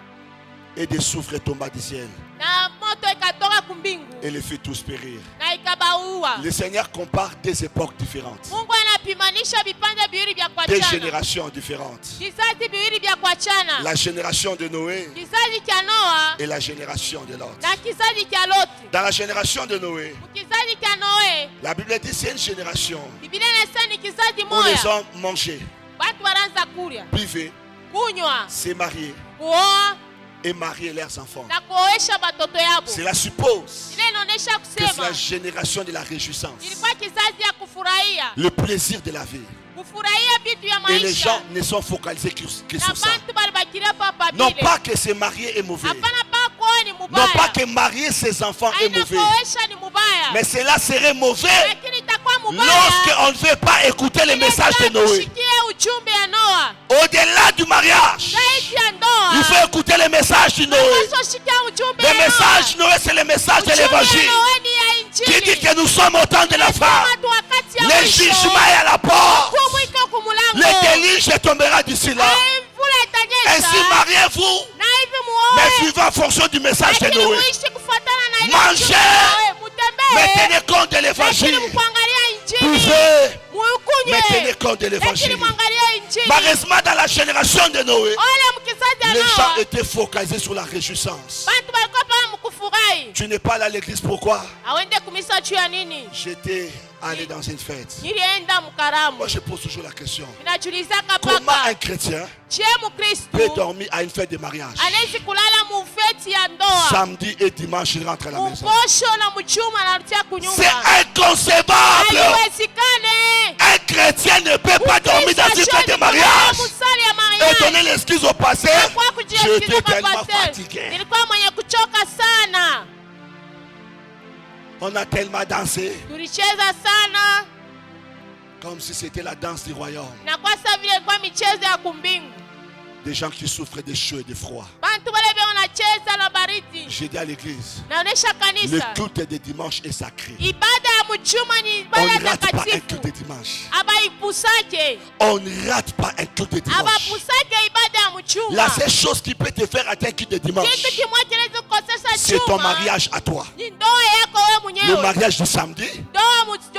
et des soufre tomba du ciel na moto ikatoka kumbingu et les fit tous périr. na ikabaua. Le Seigneur compare des époques différentes, Mungu anapimanisha vipande viwili vya des kuachana, générations différentes. kizazi viwili vya kuachana, La génération de Noé kizazi cha Noa et la génération de Lot. na kizazi cha Loti. Dans la génération de Noé, Kizazi cha Noe, la Bible dit c'est une génération Biblia inasema ni kizazi où les moja, hommes mangeaient, watu wanaanza kurya, buvaient, kunywa, se mariaient kuoa et mariaient leurs enfants. na kuoesha batoto yabo. Cela suppose Ile inaonyesha que c'est kusema la génération de la réjouissance, ilikuwa kizazi ya kufurahia, le plaisir de la vie. kufurahia vitu ya Et les maisha, gens ne sont focalisés que na sur ça. bantu balibakiria papa Non bile. pas que se marier est mauvais, Hapana pa kuoa ni non pas mubaya, que marier ses enfants est aina mauvais, kuoesha ni mubaya, mais cela serait mauvais lakini itakuwa mubaya lorsqu'on ne veut pas écouter le message de Noé. Sikia ujumbe ya Noa. Au-delà du mariage, Zaidi ya ndoa, il faut écouter le message de Noé. unapaswa sikia ujumbe Le ya Noa. message de Noé, c'est le message de Ujumbe ya l'évangile Noa ni ya qui dit Injili. que nous sommes au temps de la fin. Watu wakati ya Le mwisho, jugement est à la porte. hukumu iko kumulango. Le déluge tombera d'ici là. Ai, mvula itanyesha. Ainsi mariez-vous, Na hivi muoe. mais vivez en fonction du message de Lakini Noé. muishi kufuatana na ile Mangez. ujumbe ya Noe. Mutembee. Mais tenez compte de Lakini l'évangile. mkuangalia Injili. Buvez, Muikunywe. mais tenez compte de Lakini l'évangile. mwangalia Injili. Malheureusement, dans la génération de Noé, Ole mkizazi ya les Noa, gens étaient focalisés sur la réjouissance. bantu balikuwa pale mkufurahi. Tu n'es pas allé à l'église, pourquoi? Awende kumisa juu ya nini? J'étais allé dans une fête. Nilienda mkaramu. Moi, je pose toujours la question. Ninajulizaka Comment un paka. chrétien Je Mkristu peut dormir à une fête de mariage? anawezi kulala mufeti ya ndoa. Samedi et dimanche, il rentre à la maison. Mposho na mchuma anarudia C'est kunyumba. inconcevable. Haiwezekane. Un chrétien ne peut pas dormir dans une fête de mariage Musali ya et mariage. donner l'excuse au pasteur. Kwa kujiexcuse J'étais kwa tellement pasteur. fatigué. Nilikuwa mwenye kuchoka sana. On a tellement dansé Tulicheza sana comme si c'était la danse du royaume. na kwa sababu vile ilikuwa michezo ya kumbingu. Des gens qui souffrent de chaud et de froid. Bantu wale vile wanacheza na baridi. J'ai dit à l'église, Naonesha le kanisa. culte de dimanche est sacré. Ibada ya mchuma ni On ibada ne rate pas un takatifu. culte de dimanche. Abaipusake. On ne rate pas un culte de dimanche. Abapusake ibada ya mchuma. La seule chose qui peut te faire atteindre un culte de dimanche, Kitu kimoja kinaweza kukosesha c'est ton chuma. mariage à toi. Ni ndoa yako wewe Le mwenyewe. mariage du samedi, Ndoa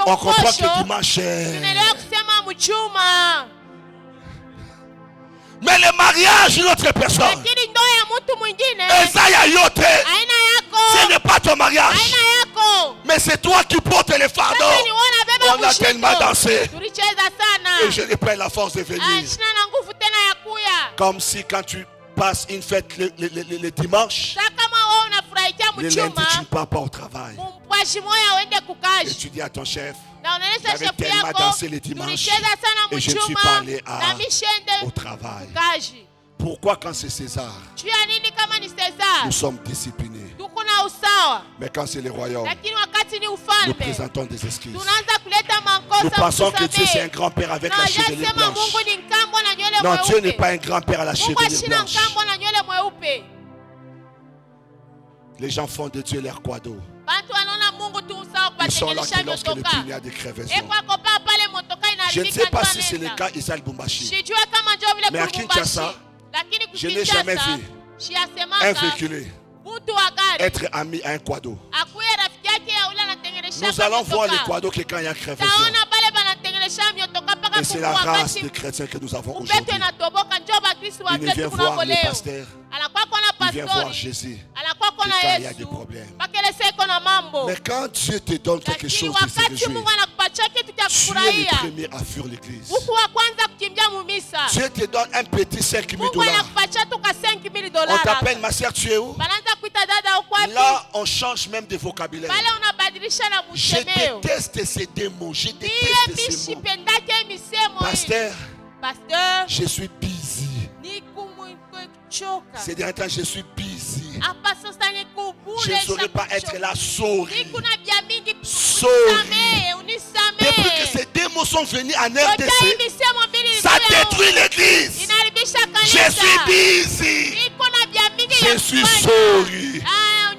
on comprend que mposho. dimanche. Tunaelewa kusema mchuma. Mais le mariage d'une autre personne, Lakini ndoa ya mtu mwingine eza ya yote, aina ce yako. n'est pas ton mariage, Aina yako. mais c'est toi qui portes les fardeaux. Sasa ni wana beba On a tellement mshiko. dansé Tulicheza et je sana. n'ai pas la force de venir. Sina na nguvu tena ya kuya. Comme si quand tu passes une fête le dimanche, Sasa kama wewe unafurahikia le lundi tu ne mchuma, pars pas au travail. mpwashi moya uende Et kukazi. tu dis à ton chef, Na unaonyesha j'avais shefu tellement yako. dansé le dimanche Tulicheza sana et je ne suis mchuma. pas allé Na au mishende travail. kazi. Pourquoi quand c'est César, Juu ya nini kama ni nous Cesar? sommes disciplinés, Tuko na usawa. mais quand c'est le royaume, Lakini wakati ni nous ufalme, présentons des excuses. tunaanza kuleta Nous makosa pensons que Dieu c'est un kusamehe. grand-père avec Na la chevelure hajasema blanche. Mungu ni nkambo na nywele Non, Dieu n'est mweupe. pas un grand-père à la Mungu chevelure ashina blanche. nkambo na nywele mweupe. Les gens font de Dieu leur quado. Bantu wanaona Mungu tu usawa Ils sont là kuwatengenisha que lorsque le motoka. pays a des crevaisons. Eko akopa pale motoka Je ne sais inaharibika pas ndio si c'est le anaenda. cas Isal Bumbashi. Sijua kama ndio vile Mais à Lubumbashi. Kinshasa, Lakini Je n'ai jamais Kinshasa vu shi un asemaka véhiculé, mtu wa gari être ami à un quado. akuye rafiki yake ya ule anatengeneza Nous allons voir les quados que quand il y a crève. taona bale banatengeneza miotoka mpaka Et c'est la kuku race de wakati chrétiens que nous avons upepo aujourd'hui. inatoboka njoo bakristo Il ne vient wapetu voir kunako le leo pasteur, anakuwa kona il vient voir pastori Jésus. anakuwa Et kona quand il y a des Yesu problèmes. pakelese iko na mambo Mais quand Dieu te donne quelque lakini chose de se wakati réjouir, Mungu anakupatia kitu cha tu es le kufurahia premier à fuir l'église. huku wa kwanza kukimbia mumisa Dieu te donne un petit 5 000 Mungu dollars. anakupatia tu ka 5,000 On dollars t'appelle, ma soeur, tu es où? banaanza kuita dada uko wapi Là, on change même de vocabulaire. pale unabadilisha na Je msemeo déteste ces démos. Je ndiye déteste ces mots. mishipendake misemo hii Pasteur, pasteur je suis busy. ni kuchoka Ces derniers temps, je suis busy. hapa sasa ni Je ne saurais pas être là, sorry. ni kuna bia mingi Sorry. unisamee Depuis que ces démos sont venus en Yote hii RDC, misemo mbili ça ilikuwa ya détruit l'église. inaharibisha Je kanisa suis busy. niko na bia mingi Je ya suis kufanya. sorry.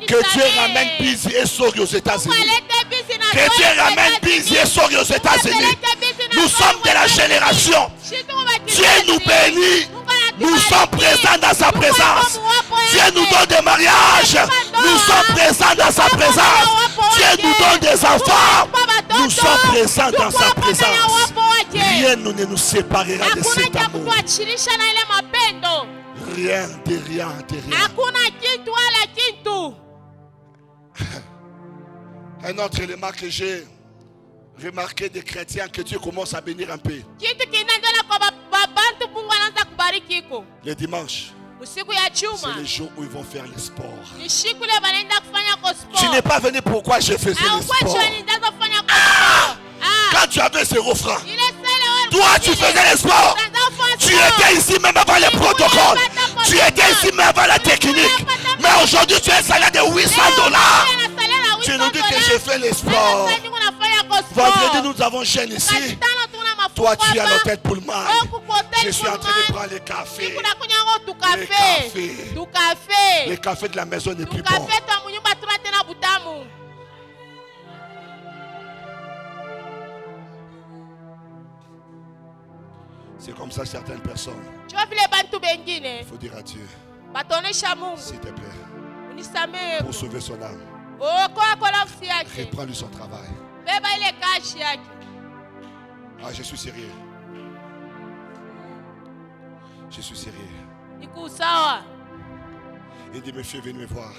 Que Dieu unisamee. ramène busy et sorry aux États-Unis. Walete busy na Que sorry Dieu aux ramène États-Unis. busy et sorry aux États-Unis. Walete busy na Nous sorry sommes de aux la États-Unis. génération. Sisi tuko wa Dieu kizazi. nous bénit. Mungu anatubariki. Nous sommes présents dans sa Mungu présence. wako muwapo Dieu yake. nous donne des mariages. Nous sommes présents dans sa présence. Dieu nous donne des enfants. Nous sommes présents dans sa présence. Rien ne nous séparera de hakuna cet cha amour. kutuachilisha na ile mapendo Rien, de rien, de rien. hakuna kitu wala kitu Un autre élément que j'ai remarqué des chrétiens que Dieu commence à bénir un peu. kitu kinaendelea kwa bantu Mungu anaanza kubariki iko Les dimanches, usiku ya c'est chuma les jours où ils vont faire le sport. ni siku ile wanaenda kufanya kwa Tu n'es sport pas venu pourquoi je faisais le au kwa sport. choni ndaza kufanya kwa sport Quand tu avais 0 francs, ile sele toi tu faisais le sport. Tu étais ici même avant les protocoles. Tu étais ici même avant la technique. Mais aujourd'hui tu as un salaire de 800 dollars. Tu nous dis que je fais le sport. Vendredi nous avons jeûne ici. Toi tu es à l'hôtel Pullman. Je suis en train de prendre le café. Le café de la maison n'est plus bon. C'est comme ça certaines personnes. Il faut dire à Dieu, s'il te plaît, pour sauver son âme, reprends-lui son travail. Ah, je suis sérieux. Je suis sérieux. Il dit, monsieur, venez me voir.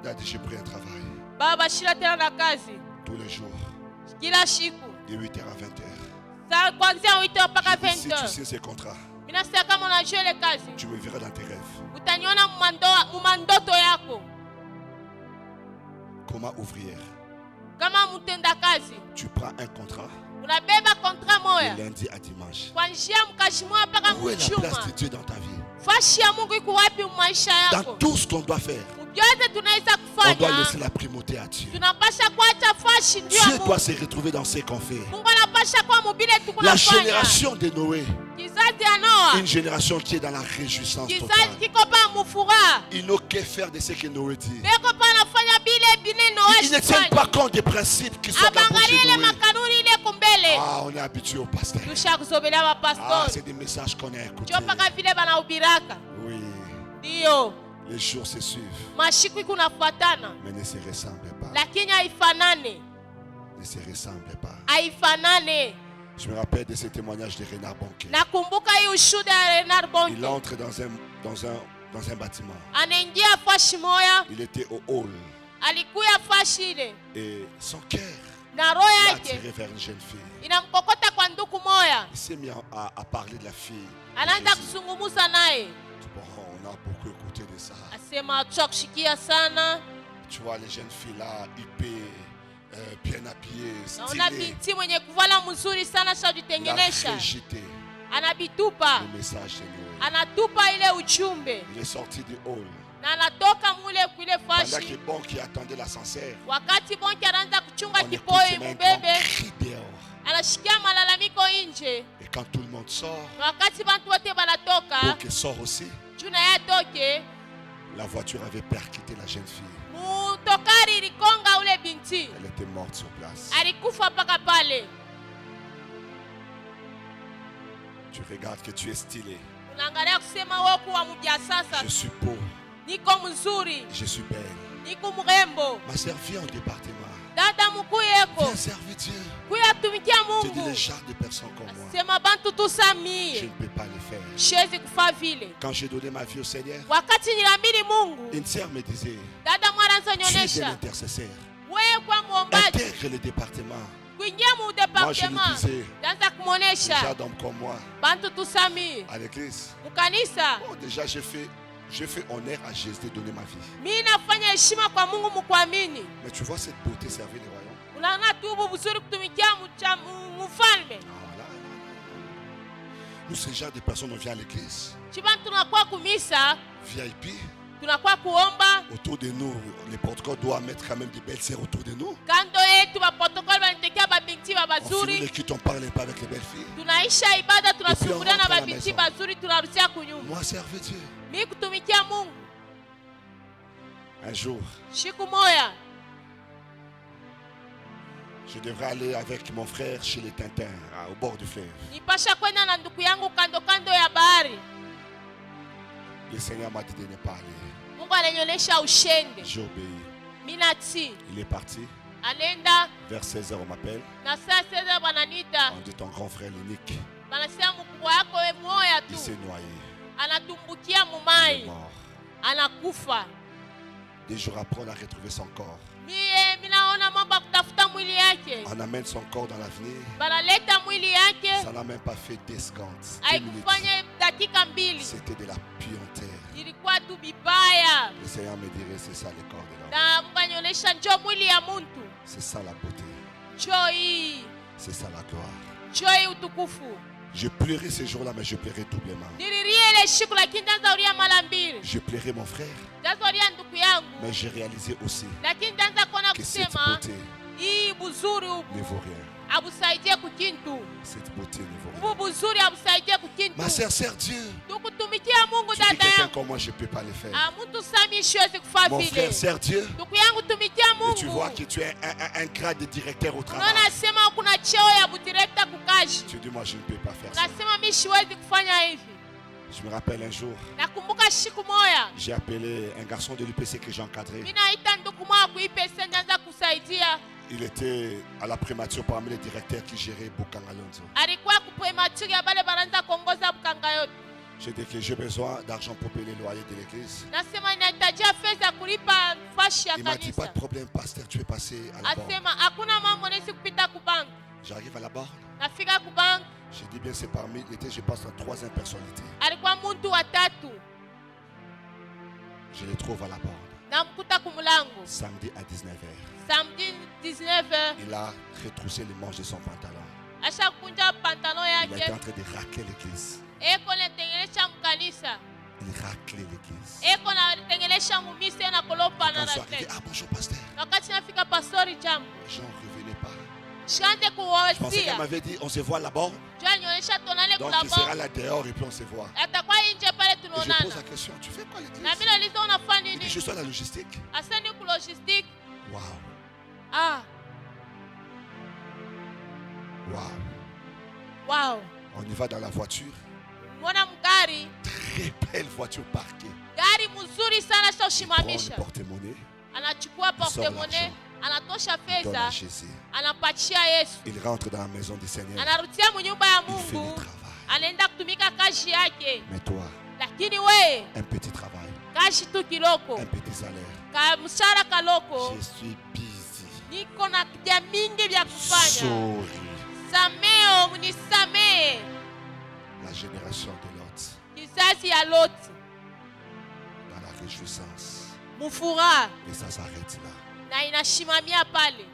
Daddy, j'ai pris un travail. Baba shira tena na kazi Tous les jours, kila siku de 8h à 20h. saa kuanzia 8h mpaka Si tu 20h. signes ces contrats, Mimi nasikia kama unajua ile kazi tu me verras dans tes rêves. utaniona mumandoto yako Comment ouvrière, kama mtenda kazi. tu prends un contrat Unabeba kontra de moya lundi à dimanche. kuanzia mkazi moya mpaka Où est la place mchuma. de Dieu dans ta vie? Fashi ya Mungu iko wapi maisha Dans yako? tout ce qu'on doit faire, Mvyote tunaweza on doit kufanya, laisser la primauté à Dieu. tunapasha kuacha fashi ndio ya Dieu doit Mungu. se retrouver dans ce qu'on fait. Mungu anapasha kwa mubile La tukunafanya. génération de Noé, Kizazi ya Noa, une génération qui est dans la réjouissance kizazi totale. kiko pa mufuraha. Ils n'ont qu'à faire de ce que Noé dit. Beko pa nafanya bile bile Noa Ils ne tiennent shifanya. pas compte des principes qui sont dans la bouche Abangalie ile de Noé. makanuni ile kumbele. Ah, on est habitué au pasteur. Tushakusogelea Ah, mapastori. c'est des messages qu'on a écoutés. Ndio mpaka vile banahubiraka. Oui, Ndio. les jours se suivent, Mashiku kunafuatana mais ne se ressemblent pas. lakini haifanane. Ne se ressemblent pas. Haifanane. Je me rappelle de ce témoignage de Renard Bonquet. Nakumbuka hii ushuhuda ya Renard Il Bonke. entre dans un bâtiment. Anaingia fashi moya, Il était au hall alikuya fashi ile et son cœur na roho l'a yake attiré vers une jeune fille. inamkokota kwa nduku moya, Il s'est mis à parler de la fille. de anaanza Jésus. kusungumuza naye, Bon, on a beaucoup écouté de ça. asema kushikia sana. Tu vois les jeunes filles là, huppées, bien habillées, Naona stylées. binti mwenye kuvala mzuri sana Il a shajitengenesha, rejeté anabitupa, le message de Noé. anatupa ile ujumbe Il est sorti du hall. na anatoka mule kuile Pendant que fashi. bon qui attendait l'ascenseur, Wakati Bonke anaanza kuchunga on écoute kipoi même un grand mubebe, cri dehors. anashikia malalamiko nje. Et quand tout le monde sort, Na wakati bantu wote bon banatoka qui sort aussi, juu na yeye atoke, la voiture avait percuté la jeune fille. mutokari ilikonga ule binti, Elle était morte sur place. alikufa mpaka pale. Tu regardes que tu es stylé. Tunaangalia kusema wewe kuwa mpya sasa. Je suis beau. Niko mzuri. Je suis belle. Niko mrembo. Ma sœur, viens au département. Dada mkuu yako. Viens servir Dieu. Kuya tumikia Je dis les Mungu. genres de personnes comme moi. Sema bantu Je tusamie. ne peux pas le faire. Siwezi kufa vile. Quand j'ai donné ma vie au Seigneur, Wakati niliamini Mungu, une sœur me disait, dada mwananza tu es un nyonyesha. intercesseur. Wewe kwa muombaji. Intègre le département. Kuingia mu Moi, je departement. lui disais, Danza les kumuonesha. gens d'hommes comme moi, Bantu tusamie. à l'église. Mukanisa. Oh, déjà, j'ai fait honneur à Jésus de donner ma vie. Mimi nafanya heshima kwa Mungu mkuamini. Mais tu vois cette beauté servir les royaumes. Unaona tu buzuri kutumikia mfalme. Ah, là. Nous, ces gens de personnes, on vient à l'église. Chibantu tunakuwa kumisa, VIP. tunakuwa kuomba. Autour de nous, les protocoles doivent mettre quand même des belles sœurs autour de nous. Kando yetu ba protocol banitekia babinti On finit babazuri. les cultes, on parle pas avec les belles filles. Tunaisha ibada tunasumbulia na rentre à la babinti maison. bazuri tunarudia kunyumba. Moi, servir Dieu. Mimi kutumikia Mungu. Un jour, Siku moya je devrais aller avec mon frère chez les Tintins, au bord du fleuve. nipasha kwenda na ndugu yangu kando kando ya bahari. Le Seigneur m'a dit de ne pas aller. Mungu alinionyesha ushende. J'ai obéi. Mimi natii. Il est parti. Anaenda Vers 16h, on m'appelle. na saa sasa bananiita. On dit ton grand frère l'unique. Banasema mkubwa wako we moya Il tu. s'est noyé. Anatumbukia Il est mumai. mort. Anakufa. Des jours après, on a retrouvé son corps. Mimi naona mambo ya kutafuta mwili yake. On amène son corps dans l'avenir. Banaleta mwili yake. Ça n'a même pas fait 10 secondes. 2 minutes. Haikufanya dakika mbili. C'était de la puanteur. Ilikuwa tu bibaya. Le Seigneur me dirait, c'est ça le corps de l'homme. Na Mungu anionyesha njoo mwili ya muntu. C'est ça la beauté. Njoo hii. C'est ça la gloire. Njoo hii utukufu. Je pleurais ces jours-là, mais je pleurais doublement. Nililia ile siku lakini ndaanza ulia mara mbili. Je pleurais mon frère, Ndaanza ulia ndugu yangu. mais j'ai réalisé aussi Lakini ndaanza kuona que cette kusema beauté hii buzuri ne ubu vaut rien. abusaidie kukintu. Cette beauté ne vaut rien. Ubu buzuri abusaidie kukintu. Ma sœur, sert Dieu. Tukutumikia Mungu Tu dis dada quelqu'un yangu. comme moi, je ne peux pas le faire. Mtu sami siwezi kufa Mon vile. frère, sert Dieu. Ndugu yangu tumikia Et tu vois Mungu. que tu es un grade de directeur au travail. Unaona sema kuna cheo ya budirekta kukaji. Tu dis, moi, je ne peux pas faire ça. Nasema mimi siwezi kufanya hivi. Je me rappelle un jour, Nakumbuka siku moja j'ai appelé un garçon de l'UPC que j'ai encadré. mimi naita ndugu mwa kuipesa ndanza kusaidia. Il était à la prémature parmi les directeurs qui géraient Bukanga Alonso. Alikuwa kuprematuri ya bale baranza kuongoza bukanga yote. J'ai dit que j'ai besoin d'argent pour payer les loyers de l'église. Nasema ninahitajia fedha kulipa fashi ya Il m'a dit, pas kanisa. de problème, pasteur, tu es passé à la banque. Asema hakuna mambo nesi kupita kubank. J'arrive à la borne. Nafika kubank, J'ai dit bien, c'est parmi l'été, je passe en 3e personnalité. alikuwa muntu watatu. Je les trouve à la borne. Namkuta kumulango. Samedi à 19h. Samedi 19h, Il a retroussé les manches de son pantalon. asha kunja pantalon Il était en yake. train de racler l'église. Eko natengelesha mkanisa. Il raclait l'église. Eko natengelesha mumise na kolopa na Quand je suis arrivé, rafle. ah bonjour pasteur. Wakati nafika pastori jambo. Les gens ne revenaient pas. Shante Je pensais qu'elle kuwazia. m'avait dit, on se voit là-bas. Jua nionyesha tonale Donc il sera kulabo. là dehors et puis on se voit. Atakuwa nje pale Et je pose tunaonana. la question, tu fais quoi à l'église? Na mimi nauliza unafanya Il dit, nini? je suis à la logistique. Asani ku logistique. Waouh, Ah, waouh. wow. On y va dans la voiture. Mwana mgari. Très belle voiture parquée. Gari mzuri sana sio Il prend le usimamisha. porte-monnaie, Anachukua portemone, anatosha il donne à fedha, Jésus. anapatia Yesu. Il rentre dans la maison du Seigneur. Anarudia munyumba ya Il fait le Mungu. travail. Anaenda kutumika kazi yake. Mais toi, Lakini we, un petit travail, kazi tu kiloko. un petit salaire. Ka mshahara kaloko. Je suis busy. Niko na vya mingi vya kufanya. Sorry. Sameo, munisamee. La génération de Lot, Kizazi ya Loti. dans la réjouissance. Mufura Et ça s'arrête là. na inashimamia pale.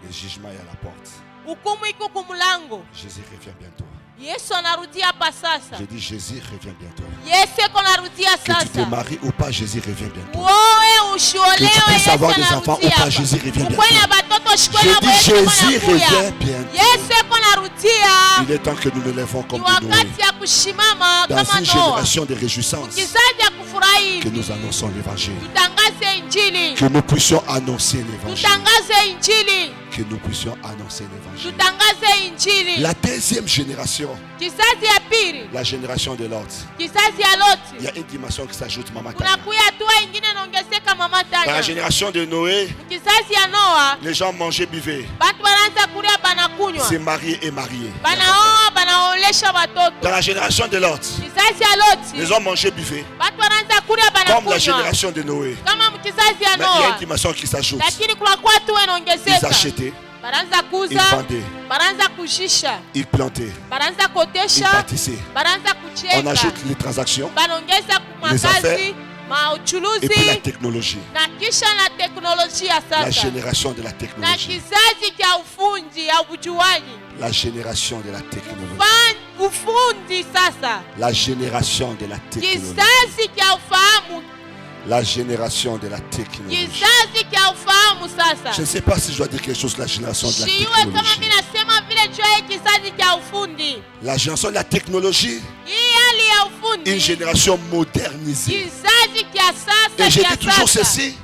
Le jugement est à la porte. Hukumu iko kumulango. Jésus revient bientôt. Yesu anarudia hapa sasa. J'ai dit Jésus revient bientôt. Yesu eko anarudia Que tu te sasa. maries ou pas, Jésus revient bientôt. Wewe ushiolewe, Que tu puisses Yesu avoir des enfants ou anarudia pas, hapa. Jésus revient Ukuwe na bientôt. batoto shikwe Je na dis Yesu Jésus eko anakuya. revient bientôt. Yesu eko anarudia. Il est temps que nous nous lèvons Ni comme de Noé. wakati ya kushimama Dans kama une Noa. génération de réjouissance, Kizazi ya kufurahi. que nous annonçons l'évangile. Tutangaze injili. Que nous puissions annoncer l'évangile. Tutangaze injili. que nous puissions annoncer l'évangile. tutangaze injili. La deuxième génération, Kizazi ya pili, la génération de Lot, kizazi ya il y Loti, a une dimension qui s'ajoute, Maman Tania. kunakuya hatua ingine inaongezeka mama Dans la Tanya. génération de Noé, Kizazi ya Noa, les gens mangeaient, buvaient, bantu banaanza kulia banakunywa, se mariaient et mariés. banaoa banaolesha watoto. Dans la génération de Lot, Kizazi ya Loti, les hommes mangeaient, buvaient, bantu banaanza kulia comme la banakunywa génération de Noé. kama mkizazi ya Mais il y a une Noa, dimension qui s'ajoute. lakini kunakuwa hatua Ils inaongezeka. achetaient, Banaanza ils kuuza, vendaient, banaanza kushisha, ils plantaient, banaanza ils kotesha, bâtissaient. banaanza On kucheka, ajoute les transactions banaongeza Les affaires, kumakazi, et puis la mauchuluzi technologie. na kisha na teknolojia La sasa génération de la na technologie. kizazi cha ufundi au ujuaji. La génération de la technologie. Ufundi sasa, La génération de la technologie. kizazi cha ufahamu, La génération de la technologie. kizazi cha ufahamu Je sasa. ne sais pas si je dois dire quelque chose de la génération de la Siwe kama technologie. mimi nasema vile juu ya kizazi cha ufundi, La génération de la technologie, hii hali ya une ufundi, génération modernisée. kizazi cha Et sasa je cha dis toujours sasa. ceci,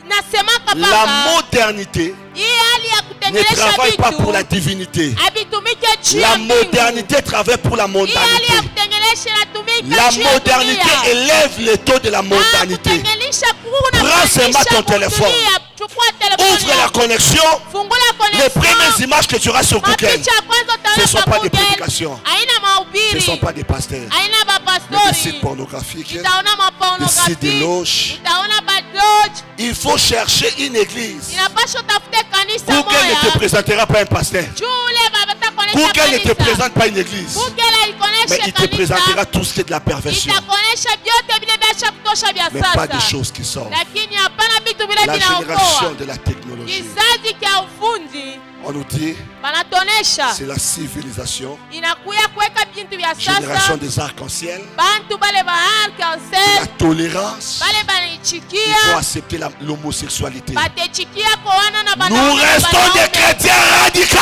Nasemaka la papa, modernité hii hali ya ne kutengeneza travaille pas pour la vitu divinité. habitumike juu La ya mbingu. modernité travaille pour la Hii hali ya mondanité. kutengenesha inatumika La juu ya modernité dunia. élève les taux de la mondanité. Kutengenisha kuna Prends seulement kupandisha ton téléphone. kudunia. Chukua telefoni Ouvre la yako. connexion. Fungula Les connection. premières images que tu auras sur Google, Mapicha ya kwanza utaona ce ne sont pa pas des Google. prédications. Haina ce ne mahubiri. sont pas des pasteurs, Haina mais des mapastori. sites pornographiques, Utaona des sites mapornografi. d'éloge. Utaona badodge. Il faut chercher une église. Inapaswa utafute kanisa Google ne te moja. présentera pas un pasteur. Juu ule baba takonesha Google ne te kanisa. présente pas une église. Google Mais haikonesha il te présentera kanisa. tout ce qui est de la perversion. Itakonesha vyote vile vya kutosha vya Mais pas des sasa. choses qui sortent. Lakini hapana vitu vile La génération vinaokoa. de la technologie. Kizazi cha ufundi On nous dit, banatonesha c'est la civilisation. inakuya kuweka bintu vya Génération sasa. des arcs-en-ciel. Bantu bale ba La arc-en-ciel tolérance. bale Il faut banichikia accepter l'homosexualité. batechikia koana na Nous restons des chrétiens radicaux.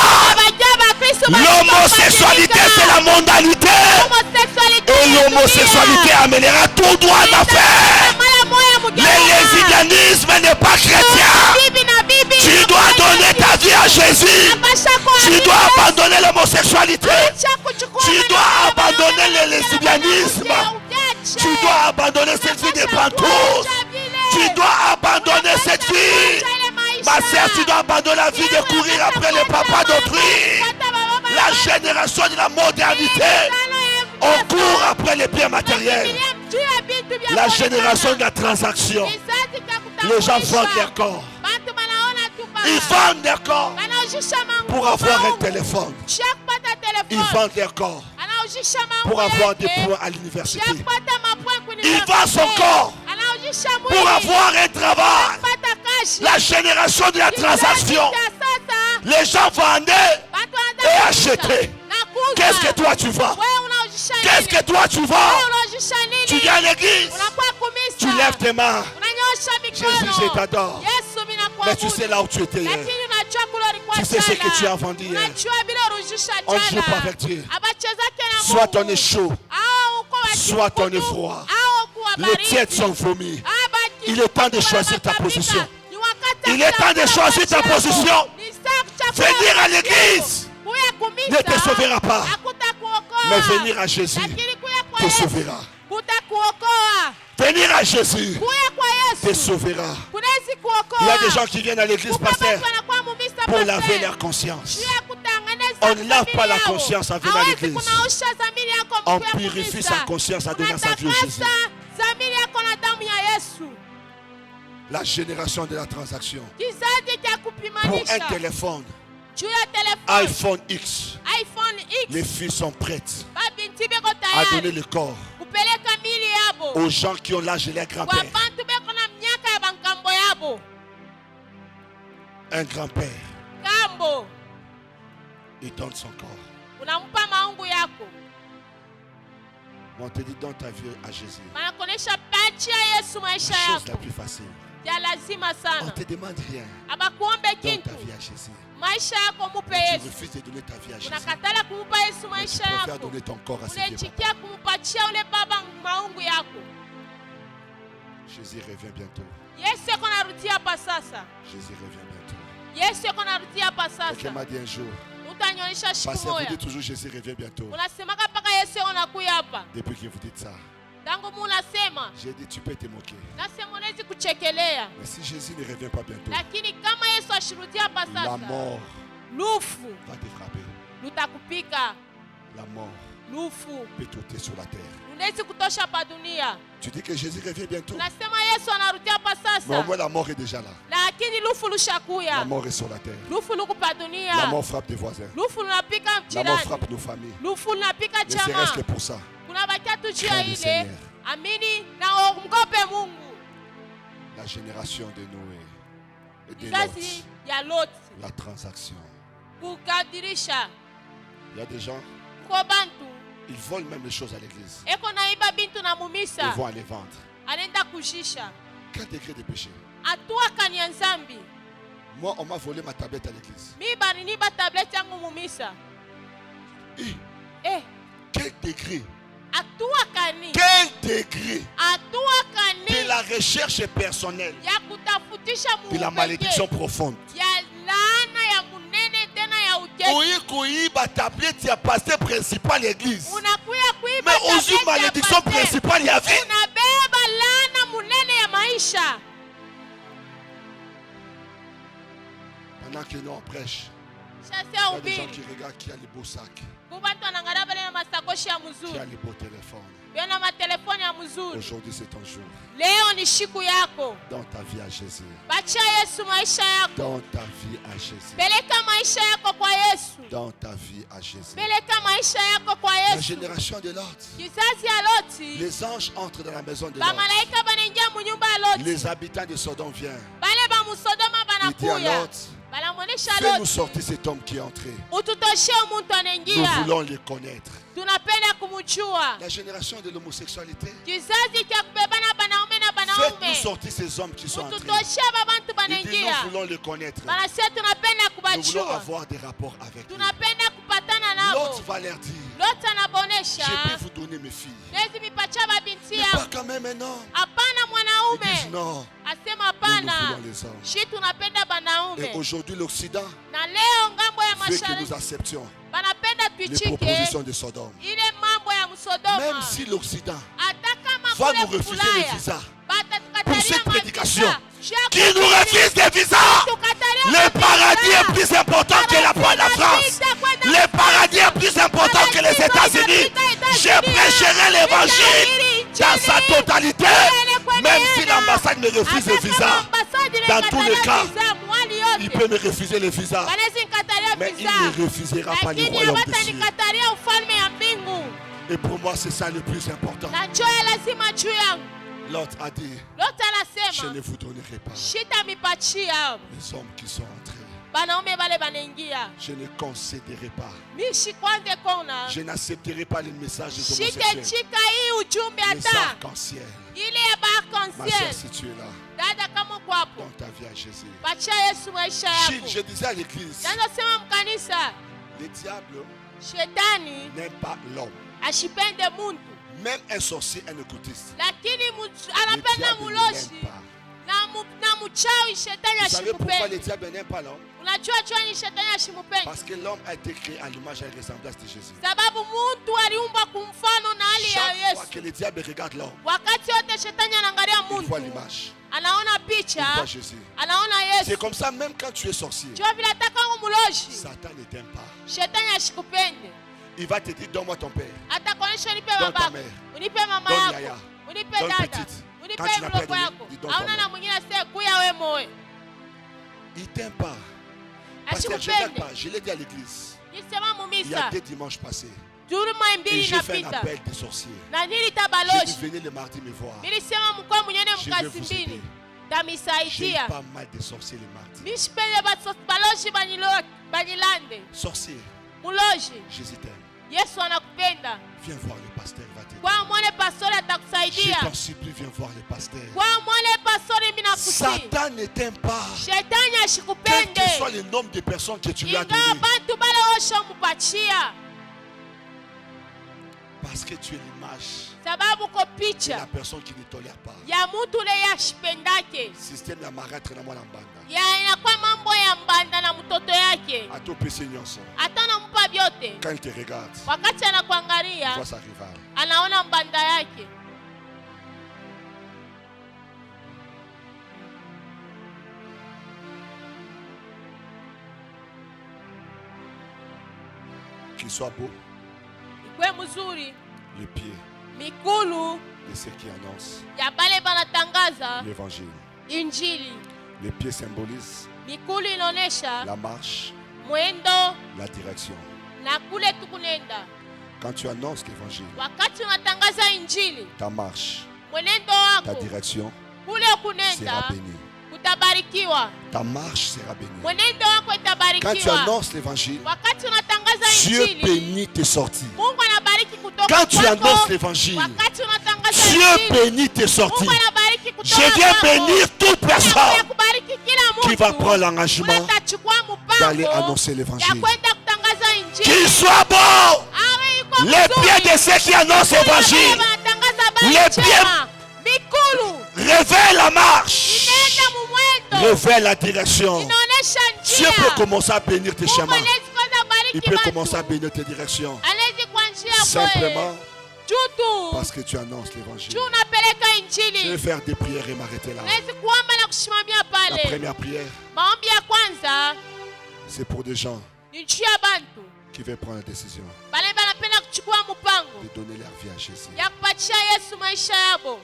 L'homosexualité, c'est la mondanité. Et l'homosexualité amènera tout droit d'affaires. Le lesbianisme n'est pas chrétien. Tu dois donner ta vie à Jésus. Tu dois abandonner l'homosexualité. Tu dois abandonner le lesbianisme. Tu dois abandonner cette vie de pantoufles. Tu dois abandonner cette vie. Ma sœur, tu dois abandonner la vie de courir après les papas d'autrui. La génération de la modernité, on court après les biens matériels. La génération de la transaction, les gens vendent leur corps. Ils vendent leur corps pour avoir un téléphone. Ils vendent leur corps pour avoir des points à l'université. Il vend son corps pour avoir un travail. La génération de la transaction, les gens vendaient et achetaient. Qu'est-ce que toi tu vends? Qu'est-ce que toi tu vends? Tu viens à l'église, tu lèves tes mains. Jésus, je t'adore. Mais tu sais là où tu étais hier. Tu sais ce que tu as vendu hier. On ne joue pas avec Dieu. Soit on est chaud, soit on est froid. Les tièdes sont vomis. Il est temps de choisir ta position. Il est temps de choisir ta position. Venir à l'église ne te sauvera pas. Mais venir à Jésus te sauvera. Venir à Jésus te sauvera. Il y a des gens qui viennent à l'église, pasteur, pour laver leur conscience. On ne lave pas la conscience en venant à l'église. On purifie sa conscience en donnant sa vie au Jésus. La génération de la transaction. Pour un téléphone, iPhone X, les filles sont prêtes à donner le corps aux gens qui ont l'âge de leur grand-père. Un grand-père, il donne son corps. On te dit donne ta vie à Jésus. La chose la plus facile. On ne te demande rien. Donne ta vie à Jésus. Mais tu refuses de donner ta vie à Jésus. Mais tu préfères donner ton corps à ses vieux papas. Jésus revient bientôt. Jésus revient bientôt. Yesu yuko narudia hapa Quelqu'un sasa. m'a dit un jour, Utanyonyesha siku pasteur, vous moja. dites toujours Jésus revient bientôt. Unasemaka mpaka Yesu yuko nakuya hapa. Depuis que vous dites ça, Tangu munasema, j'ai dit tu peux te moquer. nasema unawezi kuchekelea. Mais si Jésus ne revient pas bientôt, Lakini kama Yesu ashirudia hapa la sasa, mort lufu va te frapper. lutakupika. La mort Lufu peut t'ôter sur la terre. unawezi kutosha pa dunia. Tu dis que Jésus revient bientôt. Nasema Yesu anarudia hapa Mais au sasa. moins la mort est déjà là. Lakini lufu La lushakuya. mort est sur la terre. Lufu luku pa La dunia. mort frappe des voisins. Lufu lunapika La mort mchirani. frappe nos familles. Lufu lunapika Ne serait-ce que chama. pour ça. Kuna bakia tu juu ya Crains le ile. Seigneur. Amini na mgope Mungu. La génération de Noé et de Kizazi Lot. ya Lot. La transaction. Kukadirisha. Il y a des gens, Kwa bantu. ils volent même les choses à l'église. Eko naiba bintu na Ils mumisa. vont aller vendre. Anaenda kujisha. Quel degré de péché? Atua kanya nzambi. Moi, on m'a volé ma tablette à l'église. Mi baniniba tableti yangu mumisa. Eh, Quel degré? atua kani. Quel degré Atua de kani. la recherche personnelle, Ya kutafutisha de la Mungu malédiction pekee. profonde. Ya laana ya munene tena ya ujeshi. Kuiba tablette ya pasteur principal l'église. Unakuya kuiba Mais aux tableti ya malédiction pasteur. principale, il y avait. Unabeba laana munene ya maisha. Pendant que nous on prêche, Sasa il y a des gens ubiri. qui regardent qui a les beaux sacs, Kubantu anangara bale na masakoshi ya qui a mzuri. les beaux téléphones. Biona matelefoni ya mzuri. Aujourd'hui, c'est ton jour. Leo ni siku yako. Dans ta vie à Jésus. Bacha Yesu maisha yako. Dans ta vie à Jésus. Peleka maisha yako kwa Yesu. Dans ta vie à Jésus. Peleka maisha yako kwa La Yesu. génération de Lot. Kizazi ya Loti. Les anges entrent dans la maison de Lot. Bamalaika banaingia mu nyumba ya Loti. Les habitants de Sodome viennent. Bale ba musodoma Il dit à banakuya. Lot, Banamuonesha fais-nous Loti. sortir cet homme qui est entré. Ututoshe muntu Nous anaingia. voulons le connaître. Tunapenda kumjua. La génération de l'homosexualité. Kizazi cha kubebana banaume na Faites-nous banaume. sortir ces hommes qui sont entrés. Ututoshe babantu Il dit, banaingia. nous voulons le connaître. Banasia tunapenda Nous voulons kubachua. avoir des rapports avec lui. Tunapenda kupatana nabo. L'autre va leur dire, Loti je anabonesha. peux vous donner mes filles. Nezi mipacha babinti Mais pas yangu. quand même un homme. Hapana Ils disent mwanaume. non. Asema Nous hapana. voulons les hommes. Shi tunapenda Et banaume. aujourd'hui, l'Occident Na leo ngambo ya veut que nous mashariki acceptions banapenda les tuichike propositions de Sodome. ile mambo ya Msodoma. Même si l'Occident Hata kama va kule nous refuser Ulaya, les visas batatukatalia pour cette mavisa. prédication, Shia qui nous kuhubiri, refuse des visas, tukatalia le mavisa. paradis est plus important que la France. Le paradis est plus important que les États-Unis. Je prêcherai l'évangile dans sa totalité, même si l'ambassade me refuse le visa. Dans tous les cas, il peut me refuser le visa, mais il ne refusera pas le lakini royaume hata des cieux. nikatalia ufalme ya mbingu. Et pour moi, c'est ça le plus important. Na njoo ya lazima juu yangu. Lot a dit, Lote je anasema ne vous donnerai pas shitamipatia les hommes qui sont entrés. banaume bale banaingia. Je ne concéderai pas. Mishi kwanze kona. Je n'accepterai pas les messages des homosexuels. Shitechika hii ujumbe Les hata arcs-en-ciel. ile ya Ma soeur, bark-en-ciel. si tu es là, Dada kama uko hapo, dans ta vie à Jésus. pacha Yesu maisha Je yako. disais à l'église, Ndio sema mkanisa, le diable shetani n'aime pas l'homme. ashipende muntu, Même un sorcier, un occultiste. lakini Le anapenda diable ne muloshi l'aime pas. na mchawi. Shetani Vous savez pourquoi le ashimupendi. diable n'aime pas l'homme? Unajua chwani shetani ashimupendi? Parce que l'homme a été créé à l'image et à la ressemblance de Jésus. Sababu muntu aliumbwa kumfano na hali ya Chaque fois Yesu. que le diable regarde l'homme, Wakati wote shetani anaangalia il voit muntu, l'image, anaona il picha, voit Jésus. anaona C'est Yesu. comme ça, même quand tu es sorcier, Jua vile ataka muloshi, Satan ne t'aime pas. shetani ashikupende. Il va te dire, donne-moi ton père. Atakuonyesha unipe Donne ta babako, mère. unipe mama Donne yako, Yaya. unipe Donne dada, petite. unipe Quand tu n'as pas mloko donné, yako. dis donne ta Hauna mère. na mwingine asiye kuya we moyo. Il t'aime pas. Parce que je ne Ashikupende. pas. Je l'ai dit à l'église. Nisema Il y a mumisa, 2 dimanches passés. juma Et mbili j'ai fait un inapita. appel des sorciers. Na nili J'ai dit, tabaloshi. venez le mardi me voir. Nilisema mkoa mwenyewe Je vais mkasi vous mbili. aider. J'ai Tamisaidia. pas mal de sorciers le mardi. Mishipende baloshi banilande. Sorcier, Muloshi, Jésus t'aime. Yesu anakupenda. Viens voir le pasteur, il va t'aider. Kwa mwone pastori Je atakusaidia. t'en supplie, viens voir le pasteur. Kwa mwone pastori mimi nakusi. Satan ne t'aime pas. Shetani Quel que ashikupende. soit le nombre de personnes que tu lui as Ingawa donné. bantu bale osha mupatia. Par Parce que tu es l'image sababu ko de picha la personne qui ne tolère pas. ya mtu ule yashipendake Système ya marâtre na mwana mbanda. ya inakuwa mambo ya mbanda na mtoto yake, Atopesi nyonso. hata nampa vyote. Quand il te regarde, Wakati tu anakuangalia vois sa rivale. anaona mbanda yake. Qu'il soit beau, Ikwe mzuri les pieds mikulu de ceux qui annoncent ya bale banatangaza l'évangile. injili. Les pieds symbolisent Mikulu inaonesha la marche, mwendo la direction. na kule tukunenda. Quand tu annonces l'évangile, Wakati unatangaza injili, ta marche, mwenendo ta wako direction kule sera kunenda bénie. utabarikiwa, Ta marche sera bénie. mwenendo wako Quand tu itabarikiwa. annonces l'évangile, Wakati unatangaza Dieu injili, bénit tes sorties. Mungu anabariki kutoka Quand tu annonces kwako. l'évangile, Wakati unatangaza Dieu injili, bénit tes sorties. Mungu anabariki kutoka Je viens kwako. bénir toute personne Kubariki kila mtu qui va prendre l'engagement utachukua d'aller mpango annoncer ya l'évangile. kwenda kutangaza injili. Qu'il soit bon, Awe yuko les mzuri. pieds de ceux qui annoncent l'évangile Wanatangaza habari Les njema. Mikulu révèlent la marche, inaenda mumwendo, révèlent la direction. inaonesha Dieu njia. peut commencer à bénir tes Mungu chemins. anaweza kwanza bariki Il peut watu. commencer à bénir tes directions. Anaweza kuanzia Simplement juu tu parce que tu annonces l'évangile. juu unapeleka Je vais injili. faire des prières et m'arrêter là. Unaweza kuomba na kusimamia La pale. première prière, Maombi ya kwanza c'est pour des gens ni juu ya bantu qui veulent prendre la décision bale banapenda kuchukua mpango de donner leur vie à Jésus. ya kupatia Yesu maisha yabo.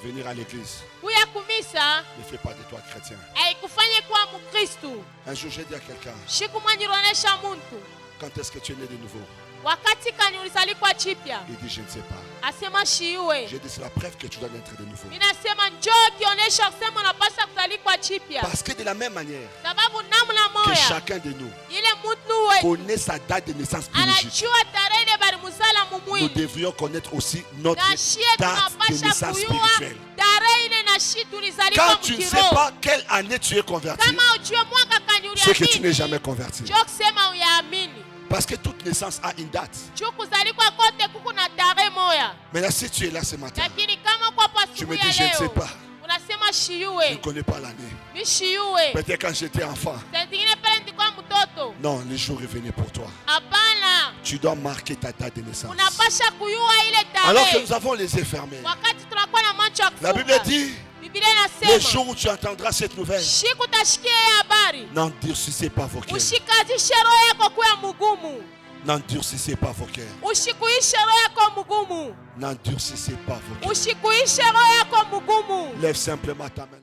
Venir à l'église Kuya kumisa ne fait pas de toi chrétien. haikufanye kuwa Mkristu. Un jour, j'ai dit à quelqu'un, Siku moja nilionyesha muntu quand est-ce que tu es né de nouveau? wakati kani ulizalikwa chipya, Il dit, je ne sais pas. asema shiiwe. J'ai dit, c'est la preuve que tu dois naître de nouveau. Ninasema njoo kionyesha kusema unapaswa kuzalikwa chipya, Parce que de la même manière sababu namna que moya chacun de nous ile mtu wetu connaît sa date de naissance biologique, anajua tarehe ile balimuzala nous mumwili, devrions connaître aussi notre na shie date de tunapasha naissance kuyua spirituelle. tarehe ile na shi tulizalikwa Quand tu ne sais mkiroho. pas quelle année tu es converti, Kama ujue mwaka kani c'est que tu n'es uliamini, jamais converti. njoo kusema uyaamini. Parce que toute naissance a une date. Juu kuzalikwa kote kuku na tarehe moya, Maintenant, si tu es là ce matin, lakini kama kwa tu me asubuhi ya dis, je ne sais leo pas, unasema je ne shiiwe connais pas l'année. mishiiwe, Peut-être quand j'étais enfant. saa zingine pale ndikuwa mtoto. Non, le jour est venu pour toi. Hapana, Tu dois marquer ta date de naissance. unapasha kuyua ile Alors que tarehe nous avons les yeux fermés. wakati tunakuwa na macho ya La Bible kufunga. dit, Biblia le inasema jour où tu entendras cette nouvelle, siku utashikia hii habari, n'endurcissez pas vos cœurs. ushikazishe roho yako kuwa mgumu, N'endurcissez pas vos cœurs. ushikuishe roho yako mgumu, N'endurcissez pas vos cœurs. ushikuishe roho yako mgumu. Lève simplement ta main.